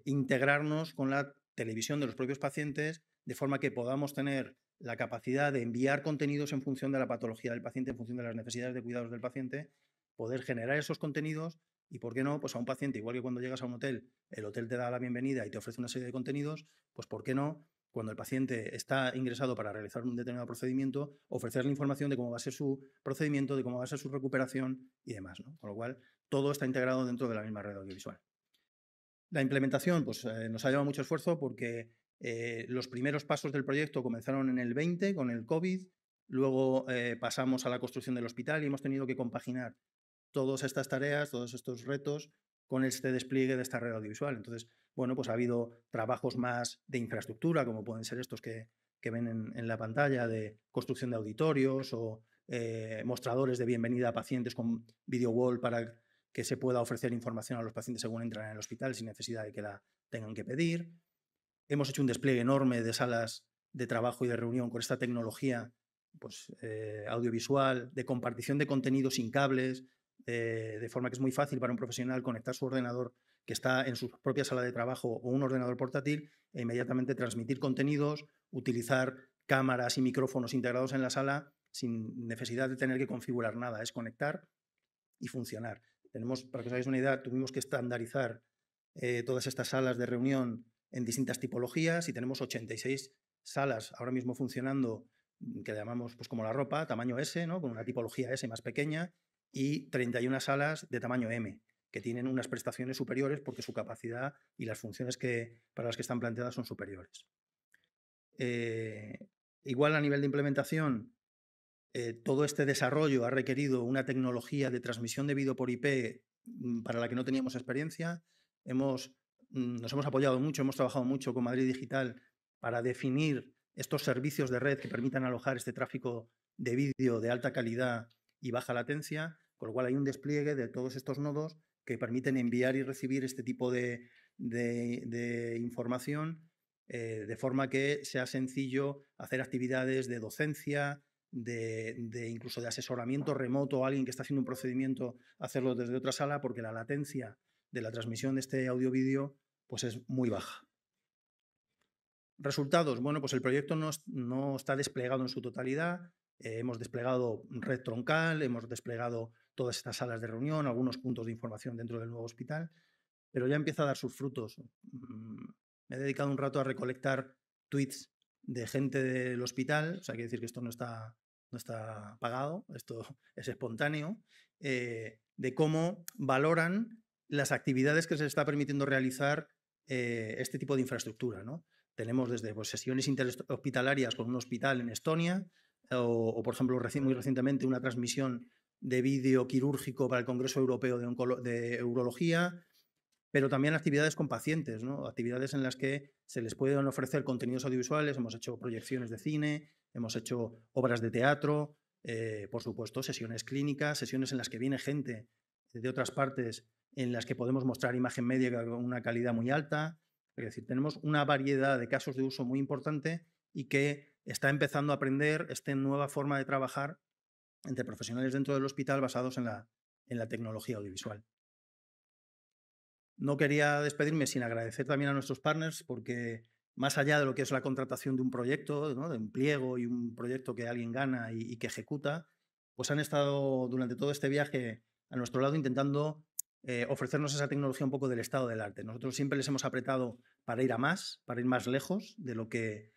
integrarnos con la televisión de los propios pacientes de forma que podamos tener la capacidad de enviar contenidos en función de la patología del paciente, en función de las necesidades de cuidados del paciente, poder generar esos contenidos y, ¿por qué no?, pues a un paciente, igual que cuando llegas a un hotel, el hotel te da la bienvenida y te ofrece una serie de contenidos, pues ¿por qué no?, cuando el paciente está ingresado para realizar un determinado procedimiento, ofrecerle información de cómo va a ser su procedimiento, de cómo va a ser su recuperación y demás, ¿no? Con lo cual, todo está integrado dentro de la misma red audiovisual. La implementación pues, nos ha llevado mucho esfuerzo porque los primeros pasos del proyecto comenzaron en el 20 con el COVID, luego pasamos a la construcción del hospital y hemos tenido que compaginar todas estas tareas, todos estos retos con este despliegue de esta red audiovisual. Entonces, bueno, pues ha habido trabajos más de infraestructura, como pueden ser estos que ven en la pantalla, de construcción de auditorios o mostradores de bienvenida a pacientes con video wall para que se pueda ofrecer información a los pacientes según entran en el hospital sin necesidad de que la tengan que pedir. Hemos hecho un despliegue enorme de salas de trabajo y de reunión con esta tecnología pues, audiovisual, de compartición de contenidos sin cables, de forma que es muy fácil para un profesional conectar su ordenador que está en su propia sala de trabajo o un ordenador portátil e inmediatamente transmitir contenidos, utilizar cámaras y micrófonos integrados en la sala sin necesidad de tener que configurar nada. Es conectar y funcionar. Para que os hagáis una idea, tuvimos que estandarizar todas estas salas de reunión en distintas tipologías y tenemos 86 salas ahora mismo funcionando que llamamos pues, como la ropa, tamaño S, ¿no? Con una tipología S más pequeña, y 31 salas de tamaño M, que tienen unas prestaciones superiores porque su capacidad y las funciones para las que están planteadas son superiores. Igual a nivel de implementación, todo este desarrollo ha requerido una tecnología de transmisión de vídeo por IP para la que no teníamos experiencia. Nos hemos apoyado mucho, hemos trabajado mucho con Madrid Digital para definir estos servicios de red que permitan alojar este tráfico de vídeo de alta calidad y baja latencia, con lo cual hay un despliegue de todos estos nodos que permiten enviar y recibir este tipo de información de forma que sea sencillo hacer actividades de docencia, incluso de asesoramiento remoto a alguien que está haciendo un procedimiento, hacerlo desde otra sala, porque la latencia de la transmisión de este audio-vídeo pues es muy baja. Resultados. Bueno, pues el proyecto no está desplegado en su totalidad. Hemos desplegado red troncal, hemos desplegado todas estas salas de reunión, algunos puntos de información dentro del nuevo hospital, pero ya empieza a dar sus frutos. Me he dedicado un rato a recolectar tweets de gente del hospital, o sea, quiere decir que esto no está pagado, esto es espontáneo, de cómo valoran las actividades que se está permitiendo realizar este tipo de infraestructura, ¿no? Tenemos desde pues, sesiones interhospitalarias con un hospital en Estonia o por ejemplo, muy recientemente una transmisión de vídeo quirúrgico para el Congreso Europeo de Urología, pero también actividades con pacientes, ¿no? Actividades en las que se les pueden ofrecer contenidos audiovisuales. Hemos hecho proyecciones de cine, hemos hecho obras de teatro, por supuesto, sesiones clínicas, sesiones en las que viene gente de otras partes en las que podemos mostrar imagen médica con una calidad muy alta. Es decir, tenemos una variedad de casos de uso muy importante y que está empezando a aprender esta nueva forma de trabajar entre profesionales dentro del hospital basados en la tecnología audiovisual. No quería despedirme sin agradecer también a nuestros partners porque más allá de lo que es la contratación de un proyecto, ¿no? De un pliego y un proyecto que alguien gana y que ejecuta, pues han estado durante todo este viaje a nuestro lado intentando ofrecernos esa tecnología un poco del estado del arte. Nosotros siempre les hemos apretado para ir a más, para ir más lejos de lo que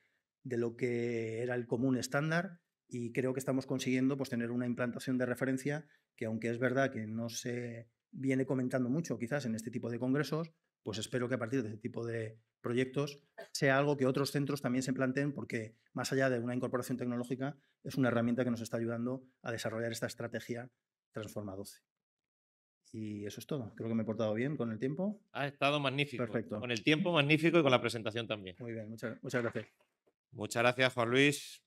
era el común estándar, y creo que estamos consiguiendo pues, tener una implantación de referencia que, aunque es verdad que no se viene comentando mucho quizás en este tipo de congresos, pues espero que a partir de este tipo de proyectos sea algo que otros centros también se planteen, porque más allá de una incorporación tecnológica es una herramienta que nos está ayudando a desarrollar esta estrategia Transforma 12. Y eso es todo. Creo que me he portado bien con el tiempo. Ha estado magnífico. Perfecto. Con el tiempo magnífico y con la presentación también. Muy bien, muchas gracias. Muchas gracias, Juan Luis.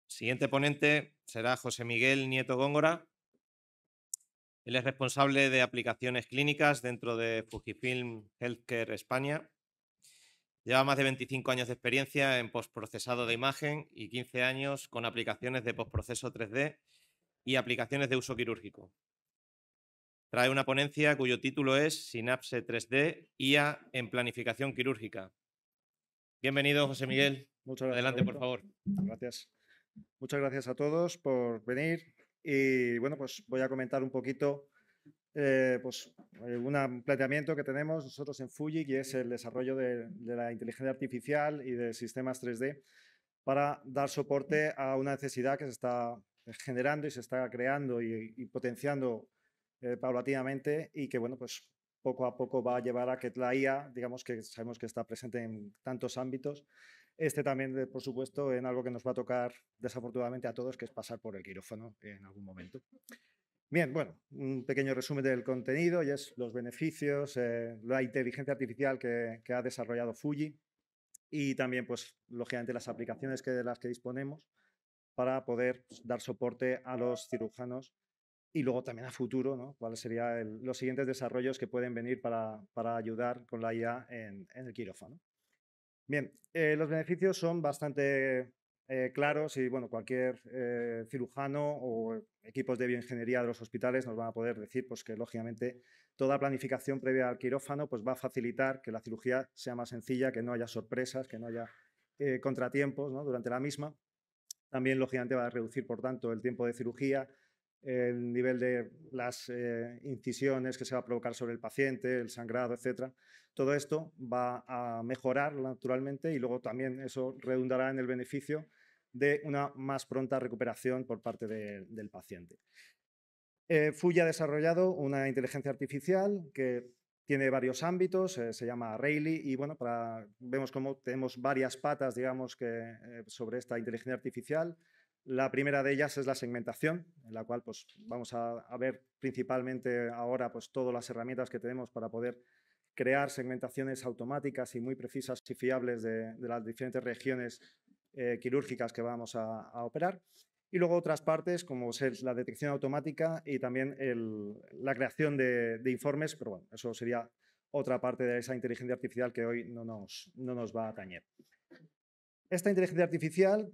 Siguiente ponente será José Miguel Nieto Góngora. Él es responsable de aplicaciones clínicas dentro de Fujifilm Healthcare España. Lleva más de 25 años de experiencia en postprocesado de imagen y 15 años con aplicaciones de postproceso 3D y aplicaciones de uso quirúrgico. Trae una ponencia cuyo título es Synapse 3D, IA en planificación quirúrgica. Bienvenido, José Miguel. Muchas gracias. Adelante, por favor. Gracias. Muchas gracias a todos por venir. Y bueno, pues voy a comentar un poquito un planteamiento que tenemos nosotros en Fuji, que es el desarrollo de la inteligencia artificial y de sistemas 3D para dar soporte a una necesidad que se está generando y se está creando y potenciando paulatinamente, y que bueno, pues poco a poco va a llevar a que la IA, digamos que sabemos que está presente en tantos ámbitos, también, por supuesto, en algo que nos va a tocar desafortunadamente a todos, que es pasar por el quirófano en algún momento. Bien, bueno, un pequeño resumen del contenido y es los beneficios, la inteligencia artificial que ha desarrollado Fuji, y también, pues, lógicamente, las aplicaciones de las que disponemos para poder dar soporte a los cirujanos, y luego también a futuro, ¿no? ¿Cuáles serían los siguientes desarrollos que pueden venir para ayudar con la IA en el quirófano? Bien, los beneficios son bastante claros y bueno, cualquier cirujano o equipos de bioingeniería de los hospitales nos van a poder decir pues, que lógicamente toda planificación previa al quirófano pues, va a facilitar que la cirugía sea más sencilla, que no haya sorpresas, que no haya contratiempos, ¿no?, durante la misma. También lógicamente va a reducir por tanto el tiempo de cirugía, el nivel de las incisiones que se va a provocar sobre el paciente, el sangrado, etcétera. Todo esto va a mejorar naturalmente y luego también eso redundará en el beneficio de una más pronta recuperación por parte del paciente. Fuji ha desarrollado una inteligencia artificial que tiene varios ámbitos, se llama Rayleigh y bueno, vemos cómo tenemos varias patas, digamos, sobre esta inteligencia artificial. La primera de ellas es la segmentación, en la cual pues, vamos a ver principalmente ahora pues, todas las herramientas que tenemos para poder crear segmentaciones automáticas y muy precisas y fiables de las diferentes regiones quirúrgicas que vamos a operar. Y luego otras partes como es la detección automática y también la creación de informes, pero bueno, eso sería otra parte de esa inteligencia artificial que hoy no nos va a atañer. Esta inteligencia artificial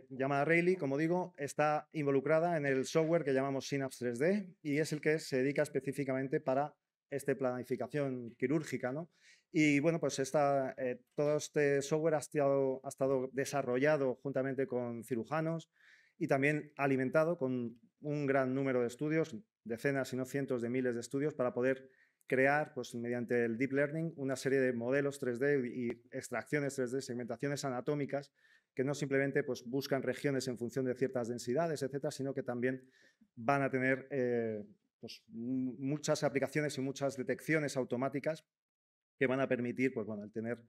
llamada Rayleigh, como digo, está involucrada en el software que llamamos Synapse 3D y es el que se dedica específicamente para esta planificación quirúrgica, ¿no? Y bueno, pues todo este software ha estado desarrollado juntamente con cirujanos y también alimentado con un gran número de estudios, decenas, si no cientos de miles de estudios para poder crear, pues mediante el Deep Learning, una serie de modelos 3D y extracciones 3D, segmentaciones anatómicas que no simplemente pues, buscan regiones en función de ciertas densidades, etcétera, sino que también van a tener pues, muchas aplicaciones y muchas detecciones automáticas que van a permitir pues, bueno, el tener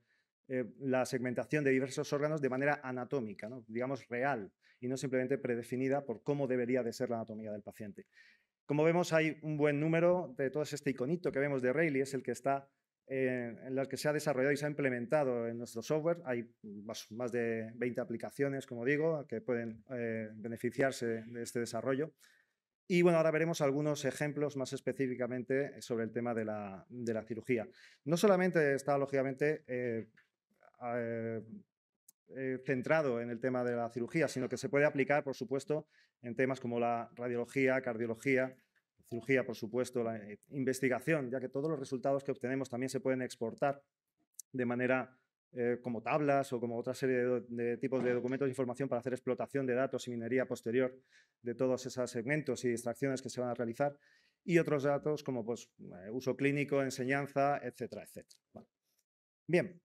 la segmentación de diversos órganos de manera anatómica, ¿no?, digamos real, y no simplemente predefinida por cómo debería de ser la anatomía del paciente. Como vemos, hay un buen número de todo este iconito que vemos de Rayleigh, es el que está en el que se ha desarrollado y se ha implementado en nuestro software. Hay más de 20 aplicaciones, como digo, que pueden beneficiarse de este desarrollo. Y bueno, ahora veremos algunos ejemplos más específicamente sobre el tema de la cirugía. No solamente está, lógicamente, centrado en el tema de la cirugía, sino que se puede aplicar, por supuesto, en temas como la radiología, cardiología, cirugía, por supuesto, la investigación, ya que todos los resultados que obtenemos también se pueden exportar de manera como tablas o como otra serie de tipos de documentos de información para hacer explotación de datos y minería posterior de todos esos segmentos y extracciones que se van a realizar, y otros datos como pues, uso clínico, enseñanza, etcétera, etcétera. Vale. Bien.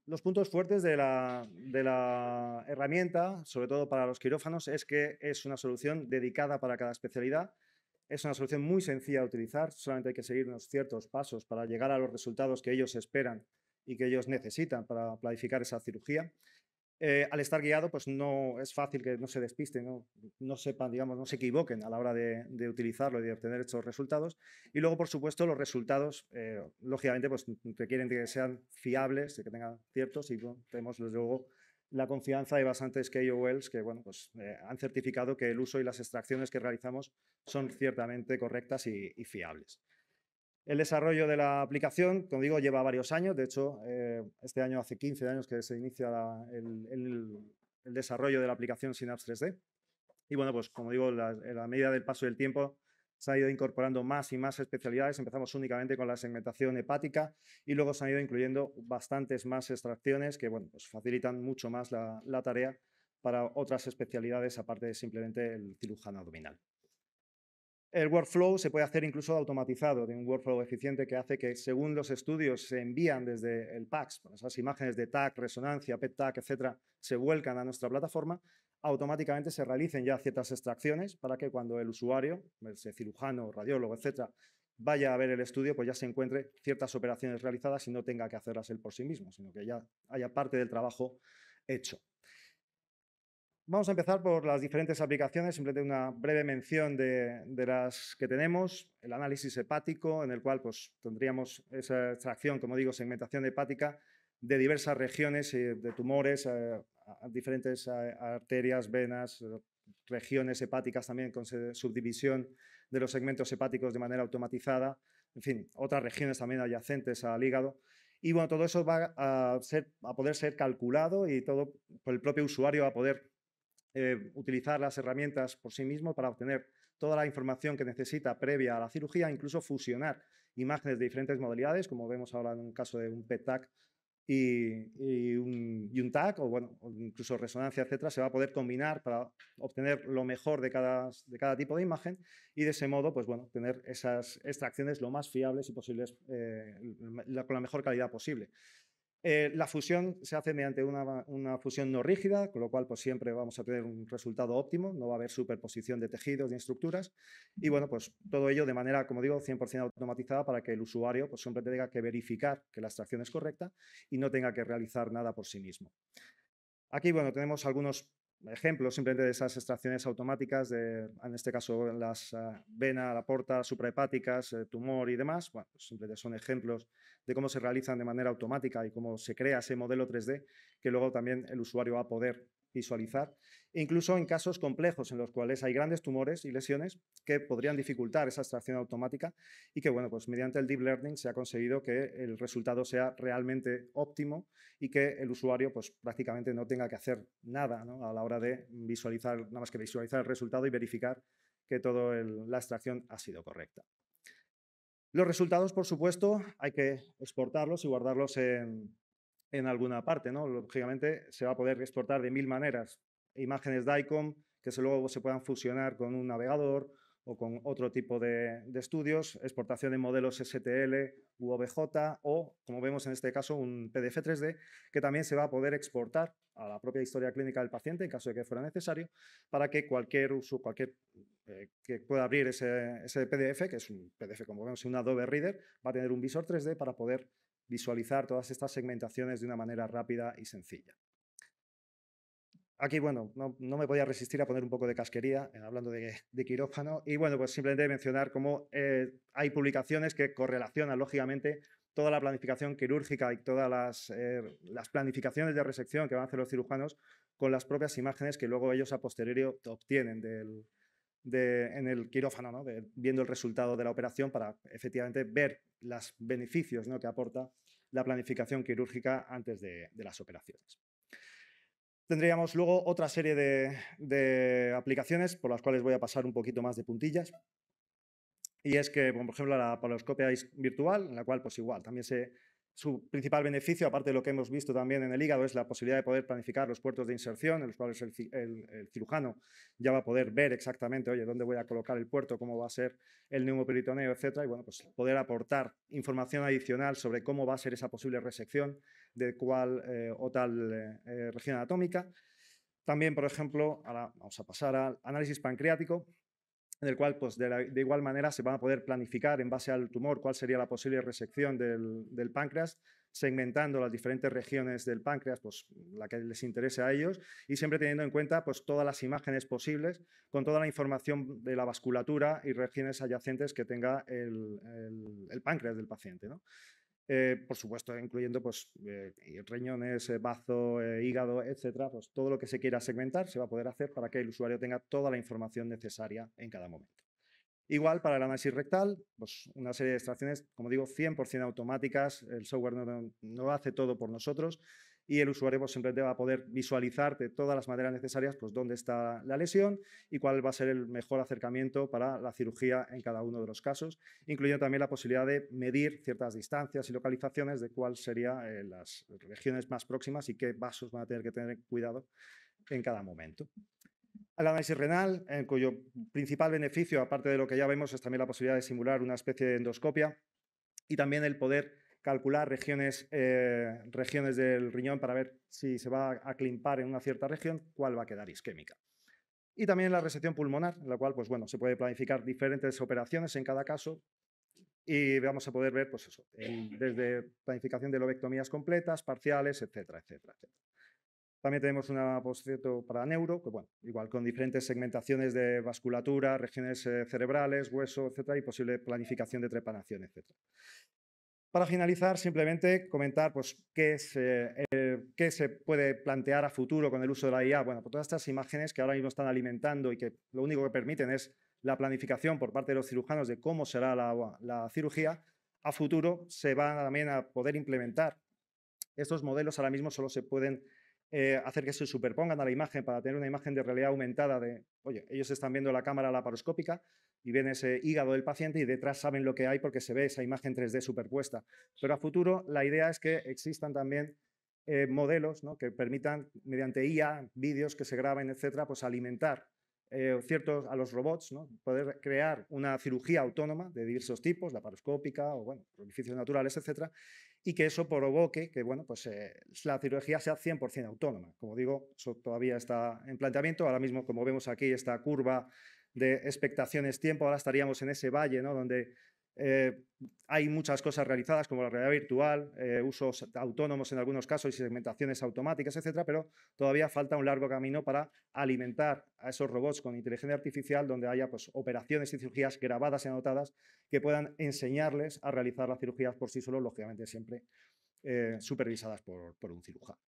Los puntos fuertes de la herramienta, sobre todo para los quirófanos, es que es una solución dedicada para cada especialidad. Es una solución muy sencilla de utilizar, solamente hay que seguir unos ciertos pasos para llegar a los resultados que ellos esperan y que ellos necesitan para planificar esa cirugía. Al estar guiado, pues no es fácil que no se despisten, no sepan, digamos, no se equivoquen a la hora de utilizarlo y de obtener estos resultados. Y luego, por supuesto, los resultados, lógicamente, pues requieren de que sean fiables, de que tengan ciertos, y bueno, tenemos luego la confianza de bastantes KOLs que bueno, pues, han certificado que el uso y las extracciones que realizamos son ciertamente correctas y fiables. El desarrollo de la aplicación, como digo, lleva varios años. De hecho, este año hace 15 años que se inicia el desarrollo de la aplicación Synapse 3D. Y bueno, pues como digo, en la medida del paso del tiempo se ha ido incorporando más y más especialidades. Empezamos únicamente con la segmentación hepática y luego se han ido incluyendo bastantes más extracciones que bueno, pues facilitan mucho más la tarea para otras especialidades aparte de simplemente el cirujano abdominal. El workflow se puede hacer incluso automatizado, de un workflow eficiente que hace que según los estudios se envían desde el PACS, esas imágenes de TAC, resonancia, PET-TAC, etcétera, se vuelcan a nuestra plataforma, automáticamente se realicen ya ciertas extracciones para que cuando el usuario, ese cirujano, radiólogo, etcétera, vaya a ver el estudio, pues ya se encuentre ciertas operaciones realizadas y no tenga que hacerlas él por sí mismo, sino que ya haya parte del trabajo hecho. Vamos a empezar por las diferentes aplicaciones, simplemente una breve mención de las que tenemos. El análisis hepático, en el cual pues, tendríamos esa extracción, como digo, segmentación hepática de diversas regiones de tumores, diferentes arterias, venas, regiones hepáticas también con subdivisión de los segmentos hepáticos de manera automatizada, en fin, otras regiones también adyacentes al hígado. Y bueno, todo eso va a poder ser calculado y todo por el propio usuario va a poder utilizar las herramientas por sí mismo para obtener toda la información que necesita previa a la cirugía, incluso fusionar imágenes de diferentes modalidades, como vemos ahora en un caso de un PET-TAC y un TAC, o bueno, o incluso resonancia, etcétera, se va a poder combinar para obtener lo mejor de cada tipo de imagen y de ese modo, pues bueno, tener esas extracciones lo más fiables y posibles, con la mejor calidad posible. La fusión se hace mediante una fusión no rígida, con lo cual pues siempre vamos a tener un resultado óptimo, no va a haber superposición de tejidos ni estructuras y bueno, pues todo ello de manera, como digo, 100% automatizada para que el usuario pues siempre tenga que verificar que la extracción es correcta y no tenga que realizar nada por sí mismo. Aquí, bueno, tenemos algunos ejemplos simplemente de esas extracciones automáticas, en este caso las vena, la porta, suprahepáticas, tumor y demás. Bueno, pues simplemente son ejemplos de cómo se realizan de manera automática y cómo se crea ese modelo 3D que luego también el usuario va a poder visualizar. E incluso en casos complejos en los cuales hay grandes tumores y lesiones que podrían dificultar esa extracción automática y que, bueno, pues mediante el Deep Learning se ha conseguido que el resultado sea realmente óptimo y que el usuario pues prácticamente no tenga que hacer nada, ¿no?, a la hora de visualizar, nada más que visualizar el resultado y verificar que toda la extracción ha sido correcta. Los resultados, por supuesto, hay que exportarlos y guardarlos en alguna parte, ¿no? Lógicamente se va a poder exportar de 1000 maneras. Imágenes DICOM que luego se puedan fusionar con un navegador o con otro tipo de estudios, exportación de modelos STL u OBJ o, como vemos en este caso, un PDF 3D que también se va a poder exportar a la propia historia clínica del paciente en caso de que fuera necesario para que cualquier que pueda abrir ese PDF, que es un PDF, como vemos, en un Adobe Reader, va a tener un visor 3D para poder visualizar todas estas segmentaciones de una manera rápida y sencilla. Aquí, bueno, no me podía resistir a poner un poco de casquería, hablando de quirófano, y bueno, pues simplemente mencionar cómo hay publicaciones que correlacionan, lógicamente, toda la planificación quirúrgica y todas las planificaciones de resección que van a hacer los cirujanos con las propias imágenes que luego ellos a posteriori obtienen en el quirófano, ¿no?, viendo el resultado de la operación para efectivamente ver los beneficios, ¿no?, que aporta la planificación quirúrgica antes de las operaciones. Tendríamos luego otra serie de aplicaciones por las cuales voy a pasar un poquito más de puntillas. Y es que, por ejemplo, la laparoscopia virtual, en la cual, pues igual, también su principal beneficio, aparte de lo que hemos visto también en el hígado, es la posibilidad de poder planificar los puertos de inserción, en los cuales el cirujano ya va a poder ver exactamente, oye, dónde voy a colocar el puerto, cómo va a ser el neumoperitoneo, etcétera, y bueno, pues poder aportar información adicional sobre cómo va a ser esa posible resección de cual o tal región anatómica. También, por ejemplo, ahora vamos a pasar al análisis pancreático, en el cual pues, de igual manera se van a poder planificar en base al tumor cuál sería la posible resección del páncreas, segmentando las diferentes regiones del páncreas, pues la que les interese a ellos, y siempre teniendo en cuenta pues, todas las imágenes posibles, con toda la información de la vasculatura y regiones adyacentes que tenga el páncreas del paciente, ¿no? Por supuesto, incluyendo pues, riñones, bazo, hígado, etcétera, pues todo lo que se quiera segmentar se va a poder hacer para que el usuario tenga toda la información necesaria en cada momento. Igual para el análisis rectal, pues una serie de extracciones, como digo, 100% automáticas, el software no hace todo por nosotros y el usuario pues, simplemente va a poder visualizar de todas las maneras necesarias pues, dónde está la lesión y cuál va a ser el mejor acercamiento para la cirugía en cada uno de los casos, incluyendo también la posibilidad de medir ciertas distancias y localizaciones de cuáles serían las regiones más próximas y qué vasos van a tener que tener cuidado en cada momento. El análisis renal, en cuyo principal beneficio, aparte de lo que ya vemos, es también la posibilidad de simular una especie de endoscopia y también el poder calcular regiones del riñón para ver si se va a climpar en una cierta región, cuál va a quedar isquémica. Y también la resección pulmonar, en la cual pues, bueno, se puede planificar diferentes operaciones en cada caso y vamos a poder ver pues, eso, desde planificación de lobectomías completas, parciales, etcétera, etcétera, etcétera. También tenemos una postcito para neuro, que bueno, igual con diferentes segmentaciones de vasculatura, regiones cerebrales, hueso, etcétera, y posible planificación de trepanación, etcétera. Para finalizar, simplemente comentar pues, qué se puede plantear a futuro con el uso de la IA. Bueno, pues todas estas imágenes que ahora mismo están alimentando y que lo único que permiten es la planificación por parte de los cirujanos de cómo será la cirugía, a futuro se van también a poder implementar. Estos modelos ahora mismo solo se pueden hacer que se superpongan a la imagen para tener una imagen de realidad aumentada de, oye, ellos están viendo la cámara laparoscópica y ven ese hígado del paciente y detrás saben lo que hay porque se ve esa imagen 3D superpuesta. Pero a futuro la idea es que existan también modelos, ¿no?, que permitan, mediante IA, vídeos que se graben, etcétera, pues alimentar a los robots, ¿no?, poder crear una cirugía autónoma de diversos tipos, laparoscópica o, bueno, orificios naturales, etcétera, y que eso provoque que, bueno, pues, la cirugía sea 100% autónoma. Como digo, eso todavía está en planteamiento. Ahora mismo, como vemos aquí, esta curva de expectaciones-tiempo, ahora estaríamos en ese valle, ¿no?, donde hay muchas cosas realizadas, como la realidad virtual, usos autónomos en algunos casos y segmentaciones automáticas, etcétera, pero todavía falta un largo camino para alimentar a esos robots con inteligencia artificial, donde haya, pues, operaciones y cirugías grabadas y anotadas que puedan enseñarles a realizar las cirugías por sí solos, lógicamente siempre supervisadas por un cirujano.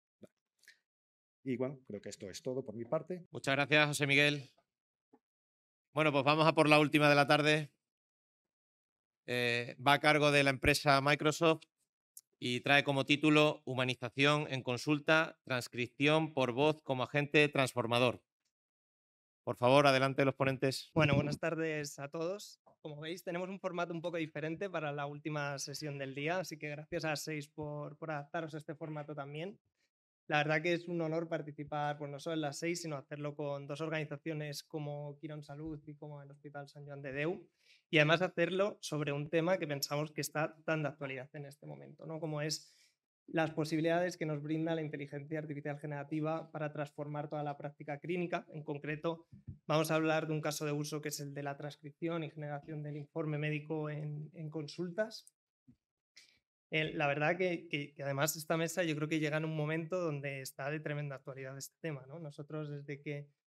Y bueno, creo que esto es todo por mi parte. Muchas gracias, José Miguel. Bueno, pues vamos a por la última de la tarde. Va a cargo de la empresa Microsoft y trae como título Humanización en consulta, transcripción por voz como agente transformador. Por favor, adelante los ponentes. Bueno, buenas tardes a todos. Como veis, tenemos un formato un poco diferente para la última sesión del día, así que gracias a SEIS por adaptaros a este formato también. La verdad que es un honor participar, pues no solo en las 6, sino hacerlo con dos organizaciones como Quirón Salud y como el Hospital Sant Joan de Déu, y además hacerlo sobre un tema que pensamos que está tan de actualidad en este momento, ¿no?, como es las posibilidades que nos brinda la inteligencia artificial generativa para transformar toda la práctica clínica. En concreto, vamos a hablar de un caso de uso que es el de la transcripción y generación del informe médico en consultas. La verdad que además esta mesa yo creo que llega en un momento donde está de tremenda actualidad este tema, ¿no? Nosotros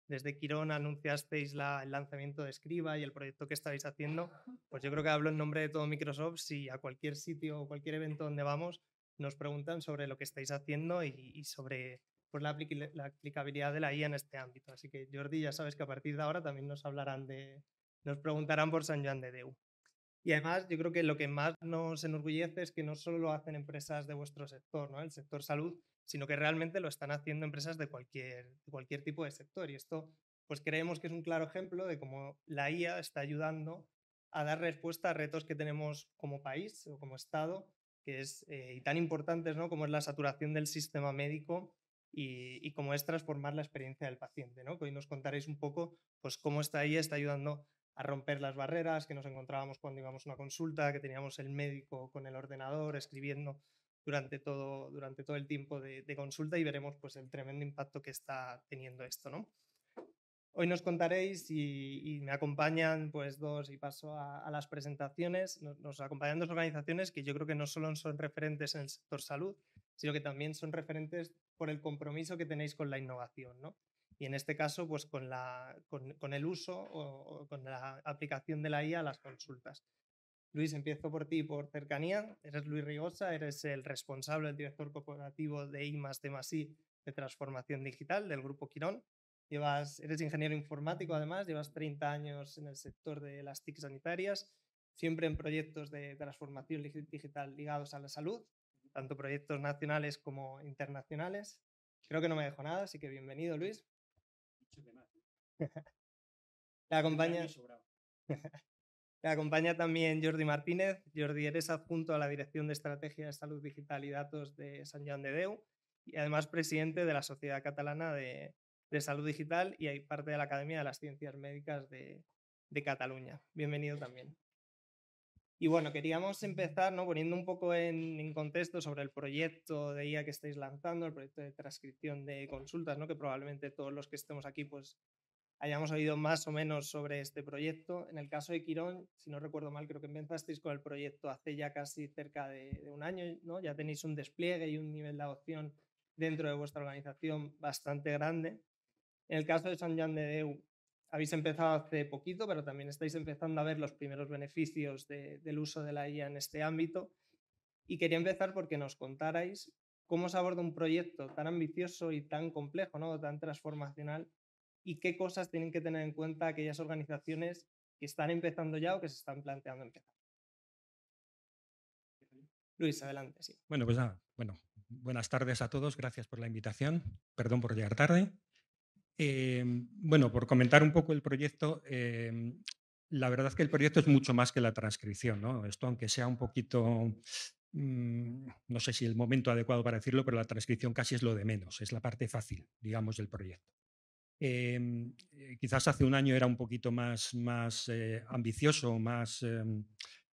desde Quirón anunciasteis el lanzamiento de Escriba y el proyecto que estáis haciendo, pues yo creo que hablo en nombre de todo Microsoft si a cualquier sitio o cualquier evento donde vamos nos preguntan sobre lo que estáis haciendo y sobre, pues, la aplicabilidad de la IA en este ámbito. Así que Jordi, ya sabes que a partir de ahora también nos preguntarán por Sant Joan de Déu. Y además, yo creo que lo que más nos enorgullece es que no solo lo hacen empresas de vuestro sector, ¿no?, el sector salud, sino que realmente lo están haciendo empresas de cualquier tipo de sector. Y esto, pues creemos que es un claro ejemplo de cómo la IA está ayudando a dar respuesta a retos que tenemos como país o como Estado, que es y tan importantes, ¿no?, como es la saturación del sistema médico y cómo es transformar la experiencia del paciente, ¿no?, que hoy nos contaréis un poco, pues, cómo esta IA está ayudando a romper las barreras que nos encontrábamos cuando íbamos a una consulta, que teníamos el médico con el ordenador escribiendo durante todo el tiempo de consulta, y veremos, pues, el tremendo impacto que está teniendo esto, ¿no? Hoy nos contaréis y me acompañan, pues, y paso a las presentaciones. Nos acompañan dos organizaciones que yo creo que no solo son referentes en el sector salud, sino que también son referentes por el compromiso que tenéis con la innovación, ¿no? Y en este caso, pues con el uso o con la aplicación de la IA a las consultas. Luis, empiezo por ti por cercanía. Eres Luis Rigosa, eres el responsable, el director corporativo de I+D+I de transformación digital del Grupo Quirón. Eres ingeniero informático, además, llevas 30 años en el sector de las TIC sanitarias, siempre en proyectos de transformación digital ligados a la salud, tanto proyectos nacionales como internacionales. Creo que no me dejo nada, así que bienvenido, Luis. Le acompaña también Jordi Martínez. Jordi, eres adjunto a la Dirección de Estrategia de Salud Digital y Datos de Sant Joan de Déu y además presidente de la Sociedad Catalana de Salud Digital y hay parte de la Academia de las Ciencias Médicas de Cataluña. Bienvenido también. Y bueno, queríamos empezar, ¿no?, poniendo un poco en contexto sobre el proyecto de IA que estáis lanzando, el proyecto de transcripción de consultas, ¿no?, que probablemente todos los que estemos aquí pues hayamos oído más o menos sobre este proyecto. En el caso de Quirón, si no recuerdo mal, creo que empezasteis con el proyecto hace ya casi cerca de un año, ¿no? Ya tenéis un despliegue y un nivel de adopción dentro de vuestra organización bastante grande. En el caso de Sant Joan de Déu, habéis empezado hace poquito, pero también estáis empezando a ver los primeros beneficios del uso de la IA en este ámbito. Y quería empezar porque nos contarais cómo se aborda un proyecto tan ambicioso y tan complejo, ¿no?, tan transformacional, y qué cosas tienen que tener en cuenta aquellas organizaciones que están empezando ya o que se están planteando empezar. Luis, adelante. Sí. Bueno, pues nada, buenas tardes a todos, gracias por la invitación, perdón por llegar tarde. Bueno, por comentar un poco el proyecto, la verdad es que el proyecto es mucho más que la transcripción, ¿no? Esto, aunque sea un poquito, no sé si el momento adecuado para decirlo, pero la transcripción casi es lo de menos, es la parte fácil, digamos, del proyecto. Quizás hace un año era un poquito más ambicioso, más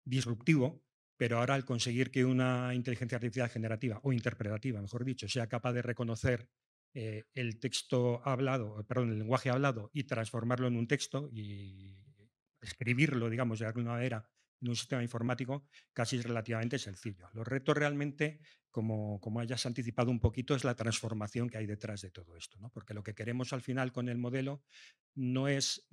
disruptivo, pero ahora al conseguir que una inteligencia artificial generativa o interpretativa, mejor dicho, sea capaz de reconocer el texto hablado, perdón, el lenguaje hablado y transformarlo en un texto y escribirlo, digamos, de alguna manera en un sistema informático, casi es relativamente sencillo. Los retos realmente, como hayas anticipado un poquito, es la transformación que hay detrás de todo esto, ¿no? Porque lo que queremos al final con el modelo no es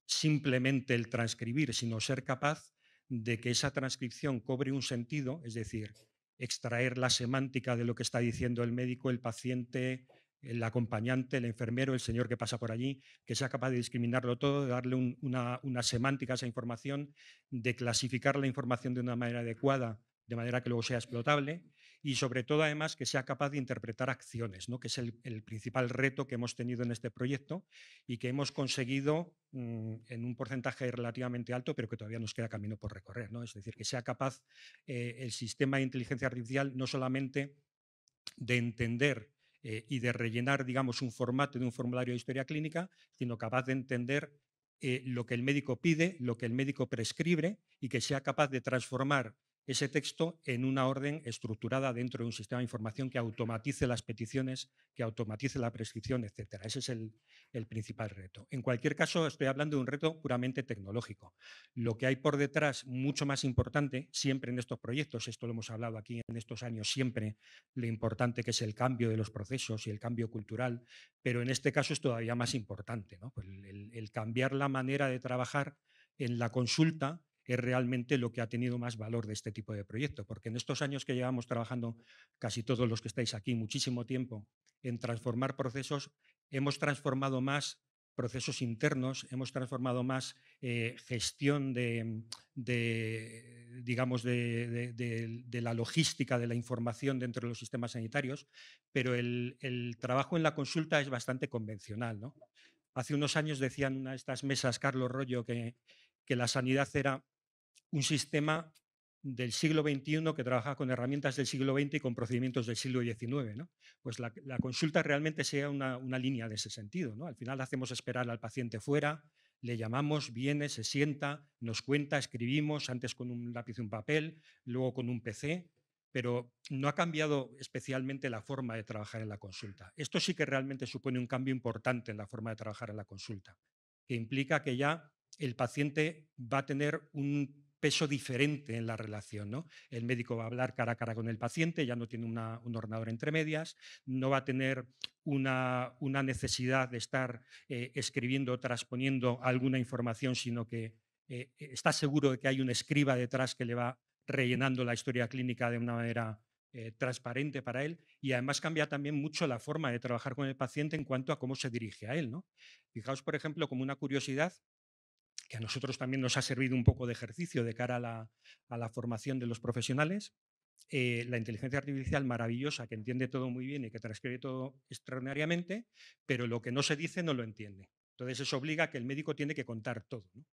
simplemente el transcribir, sino ser capaz de que esa transcripción cobre un sentido, es decir, extraer la semántica de lo que está diciendo el médico, el paciente, el acompañante, el enfermero, el señor que pasa por allí, que sea capaz de discriminarlo todo, de darle una semántica a esa información, de clasificar la información de una manera adecuada, de manera que luego sea explotable, y sobre todo además que sea capaz de interpretar acciones, ¿no? Que es el principal reto que hemos tenido en este proyecto y que hemos conseguido en un porcentaje relativamente alto, pero que todavía nos queda camino por recorrer, ¿no? Es decir, que sea capaz el sistema de inteligencia artificial no solamente de entender y de rellenar, digamos, un formato de un formulario de historia clínica, sino capaz de entender lo que el médico pide, lo que el médico prescribe y que sea capaz de transformar ese texto en una orden estructurada dentro de un sistema de información que automatice las peticiones, que automatice la prescripción, etc. Ese es el principal reto. En cualquier caso, estoy hablando de un reto puramente tecnológico. Lo que hay por detrás, mucho más importante, siempre en estos proyectos, esto lo hemos hablado aquí en estos años, siempre lo importante que es el cambio de los procesos y el cambio cultural, pero en este caso es todavía más importante, ¿no? Pues el cambiar la manera de trabajar en la consulta es realmente lo que ha tenido más valor de este tipo de proyecto, porque en estos años que llevamos trabajando, casi todos los que estáis aquí, muchísimo tiempo, en transformar procesos, hemos transformado más procesos internos, hemos transformado más gestión digamos, de la logística de la información dentro de los sistemas sanitarios, pero el trabajo en la consulta es bastante convencional, ¿no? Hace unos años decían en una de estas mesas, Carlos Rollo, que la sanidad era un sistema del siglo XXI que trabaja con herramientas del siglo XX y con procedimientos del siglo XIX, ¿no? Pues la consulta realmente sea una línea de ese sentido, ¿no? Al final hacemos esperar al paciente fuera, le llamamos, viene, se sienta, nos cuenta, escribimos, antes con un lápiz y un papel, luego con un PC, pero no ha cambiado especialmente la forma de trabajar en la consulta. Esto sí que realmente supone un cambio importante en la forma de trabajar en la consulta, que implica que ya el paciente va a tener un peso diferente en la relación, ¿no? El médico va a hablar cara a cara con el paciente, ya no tiene un ordenador entre medias, no va a tener una necesidad de estar escribiendo o transponiendo alguna información, sino que está seguro de que hay un escriba detrás que le va rellenando la historia clínica de una manera transparente para él, y además cambia también mucho la forma de trabajar con el paciente en cuanto a cómo se dirige a él, ¿no? Fijaos, por ejemplo, como una curiosidad, que a nosotros también nos ha servido un poco de ejercicio de cara a la formación de los profesionales. La inteligencia artificial maravillosa, que entiende todo muy bien y que transcribe todo extraordinariamente, pero lo que no se dice no lo entiende. Entonces eso obliga a que el médico tiene que contar todo, ¿no?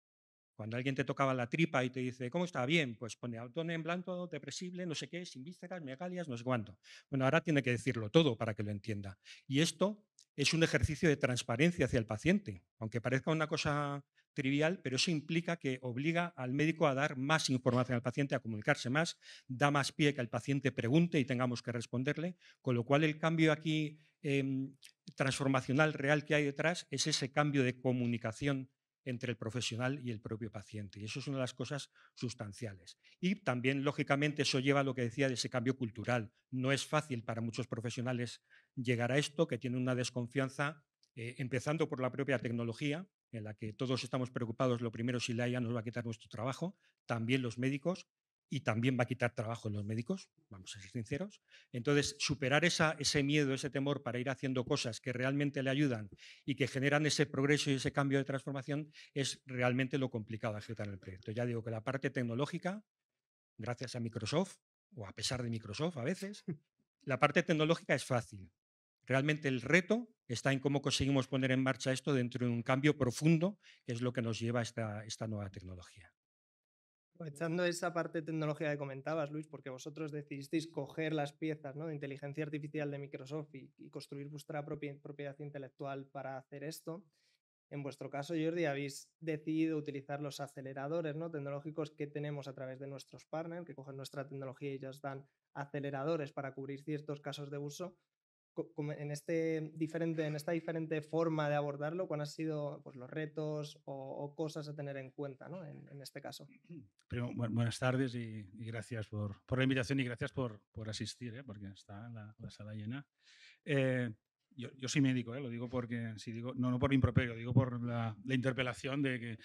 Cuando alguien te tocaba la tripa y te dice, ¿cómo está? Bien, pues pone autone en blanco, depresible, no sé qué, sin vísceras, megalias, no sé cuánto. Bueno, ahora tiene que decirlo todo para que lo entienda. Y esto es un ejercicio de transparencia hacia el paciente, aunque parezca una cosa trivial, pero eso implica que obliga al médico a dar más información al paciente, a comunicarse más, da más pie que el paciente pregunte y tengamos que responderle, con lo cual el cambio aquí transformacional real que hay detrás es ese cambio de comunicación entre el profesional y el propio paciente. Y eso es una de las cosas sustanciales. Y también, lógicamente, eso lleva a lo que decía de ese cambio cultural. No es fácil para muchos profesionales llegar a esto, que tienen una desconfianza, empezando por la propia tecnología, en la que todos estamos preocupados, lo primero, si la IA nos va a quitar nuestro trabajo, también los médicos, y también va a quitar trabajo en los médicos, vamos a ser sinceros. Entonces, superar ese miedo, ese temor para ir haciendo cosas que realmente le ayudan y que generan ese progreso y ese cambio de transformación es realmente lo complicado de ejecutar el proyecto. Ya digo que la parte tecnológica, gracias a Microsoft, o a pesar de Microsoft a veces. La parte tecnológica es fácil. Realmente el reto está en cómo conseguimos poner en marcha esto dentro de un cambio profundo, que es lo que nos lleva a esta nueva tecnología. Aprovechando esa parte tecnológica que comentabas, Luis, porque vosotros decidisteis coger las piezas, ¿no?, de inteligencia artificial de Microsoft y construir vuestra propia propiedad intelectual para hacer esto. En vuestro caso, Jordi, habéis decidido utilizar los aceleradores, ¿no?, tecnológicos que tenemos a través de nuestros partners, que cogen nuestra tecnología y ya os dan aceleradores para cubrir ciertos casos de uso. En esta diferente forma de abordarlo, ¿cuáles han sido, pues, los retos o cosas a tener en cuenta, ¿no?, en este caso? Buenas tardes y gracias por la invitación y gracias por asistir, porque está la sala llena. Yo soy médico, lo digo porque, si digo, no por improperio, digo por la interpelación de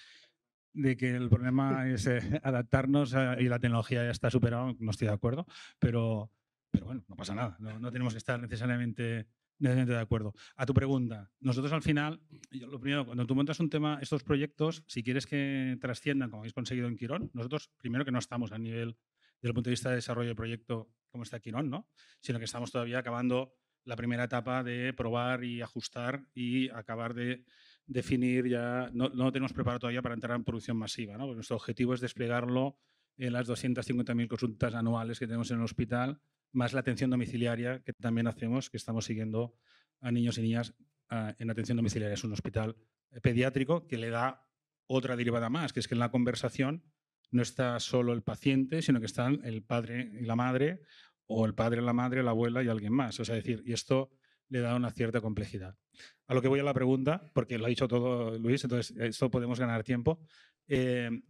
que el problema es adaptarnos y la tecnología ya está superada, no estoy de acuerdo, pero bueno, no pasa nada, no tenemos que estar necesariamente de acuerdo. A tu pregunta, nosotros al final, lo primero, cuando tú montas un tema, estos proyectos, si quieres que trasciendan, como habéis conseguido en Quirón, nosotros primero que no estamos a nivel, desde el punto de vista de desarrollo de proyecto como está Quirón, ¿no?, sino que estamos todavía acabando la primera etapa de probar y ajustar y acabar de definir ya, no lo tenemos preparado todavía para entrar en producción masiva, ¿no? Porque nuestro objetivo es desplegarlo en las 250.000 consultas anuales que tenemos en el hospital, más la atención domiciliaria que también hacemos, que estamos siguiendo a niños y niñas en atención domiciliaria. Es un hospital pediátrico que le da otra derivada más, que es que en la conversación no está solo el paciente, sino que están el padre y la madre, o el padre, la madre, la abuela y alguien más. O sea, decir, y esto le da una cierta complejidad. A lo que voy a la pregunta, porque lo ha dicho todo Luis, entonces esto podemos ganar tiempo.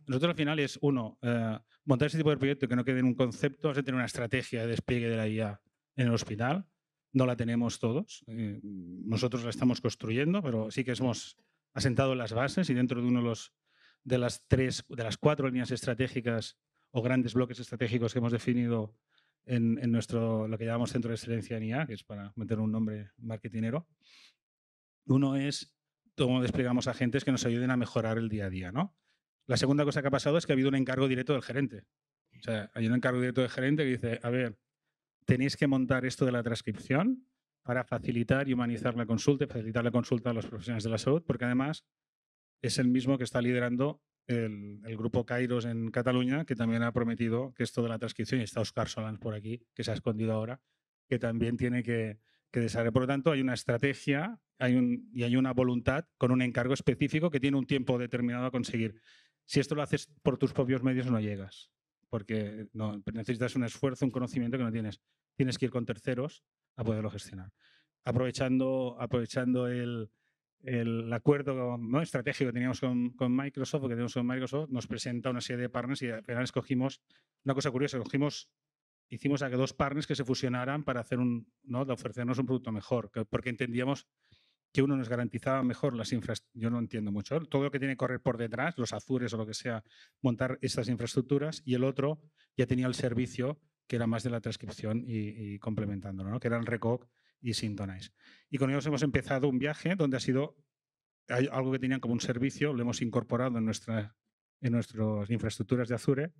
Nosotros al final es, montar ese tipo de proyecto que no quede en un concepto, es de tener una estrategia de despliegue de la IA en el hospital. No la tenemos todos. Nosotros la estamos construyendo, pero sí que hemos asentado las bases y dentro de de las 4 líneas estratégicas o grandes bloques estratégicos que hemos definido en lo que llamamos Centro de Excelencia en IA, que es para meter un nombre marketinero. Uno es cómo desplegamos agentes que nos ayuden a mejorar el día a día, ¿no? La segunda cosa que ha pasado es que ha habido un encargo directo del gerente. O sea, hay un encargo directo del gerente que dice, a ver, tenéis que montar esto de la transcripción para facilitar y humanizar la consulta y facilitar la consulta a los profesionales de la salud, porque además es el mismo que está liderando el grupo Kairos en Cataluña, que también ha prometido que esto de la transcripción, y está Óscar Solans por aquí, que se ha escondido ahora, que también tiene que desarrollar. Por lo tanto, hay una estrategia y hay una voluntad con un encargo específico que tiene un tiempo determinado a conseguir. Si esto lo haces por tus propios medios, no llegas, porque necesitas un esfuerzo, un conocimiento que no tienes. Tienes que ir con terceros a poderlo gestionar. Aprovechando el acuerdo, ¿no?, estratégico que teníamos con Microsoft, nos presenta una serie de partners y al final escogimos una cosa curiosa, hicimos a que 2 partners que se fusionaran para hacer de ofrecernos un producto mejor, porque entendíamos que uno nos garantizaba mejor las infraestructuras. Yo no entiendo mucho, todo lo que tiene que correr por detrás, los Azures o lo que sea, montar estas infraestructuras, y el otro ya tenía el servicio que era más de la transcripción y complementándolo, ¿no?, que eran Recoq y Syntonize. Y con ellos hemos empezado un viaje donde hay algo que tenían como un servicio, lo hemos incorporado en nuestras infraestructuras de Azure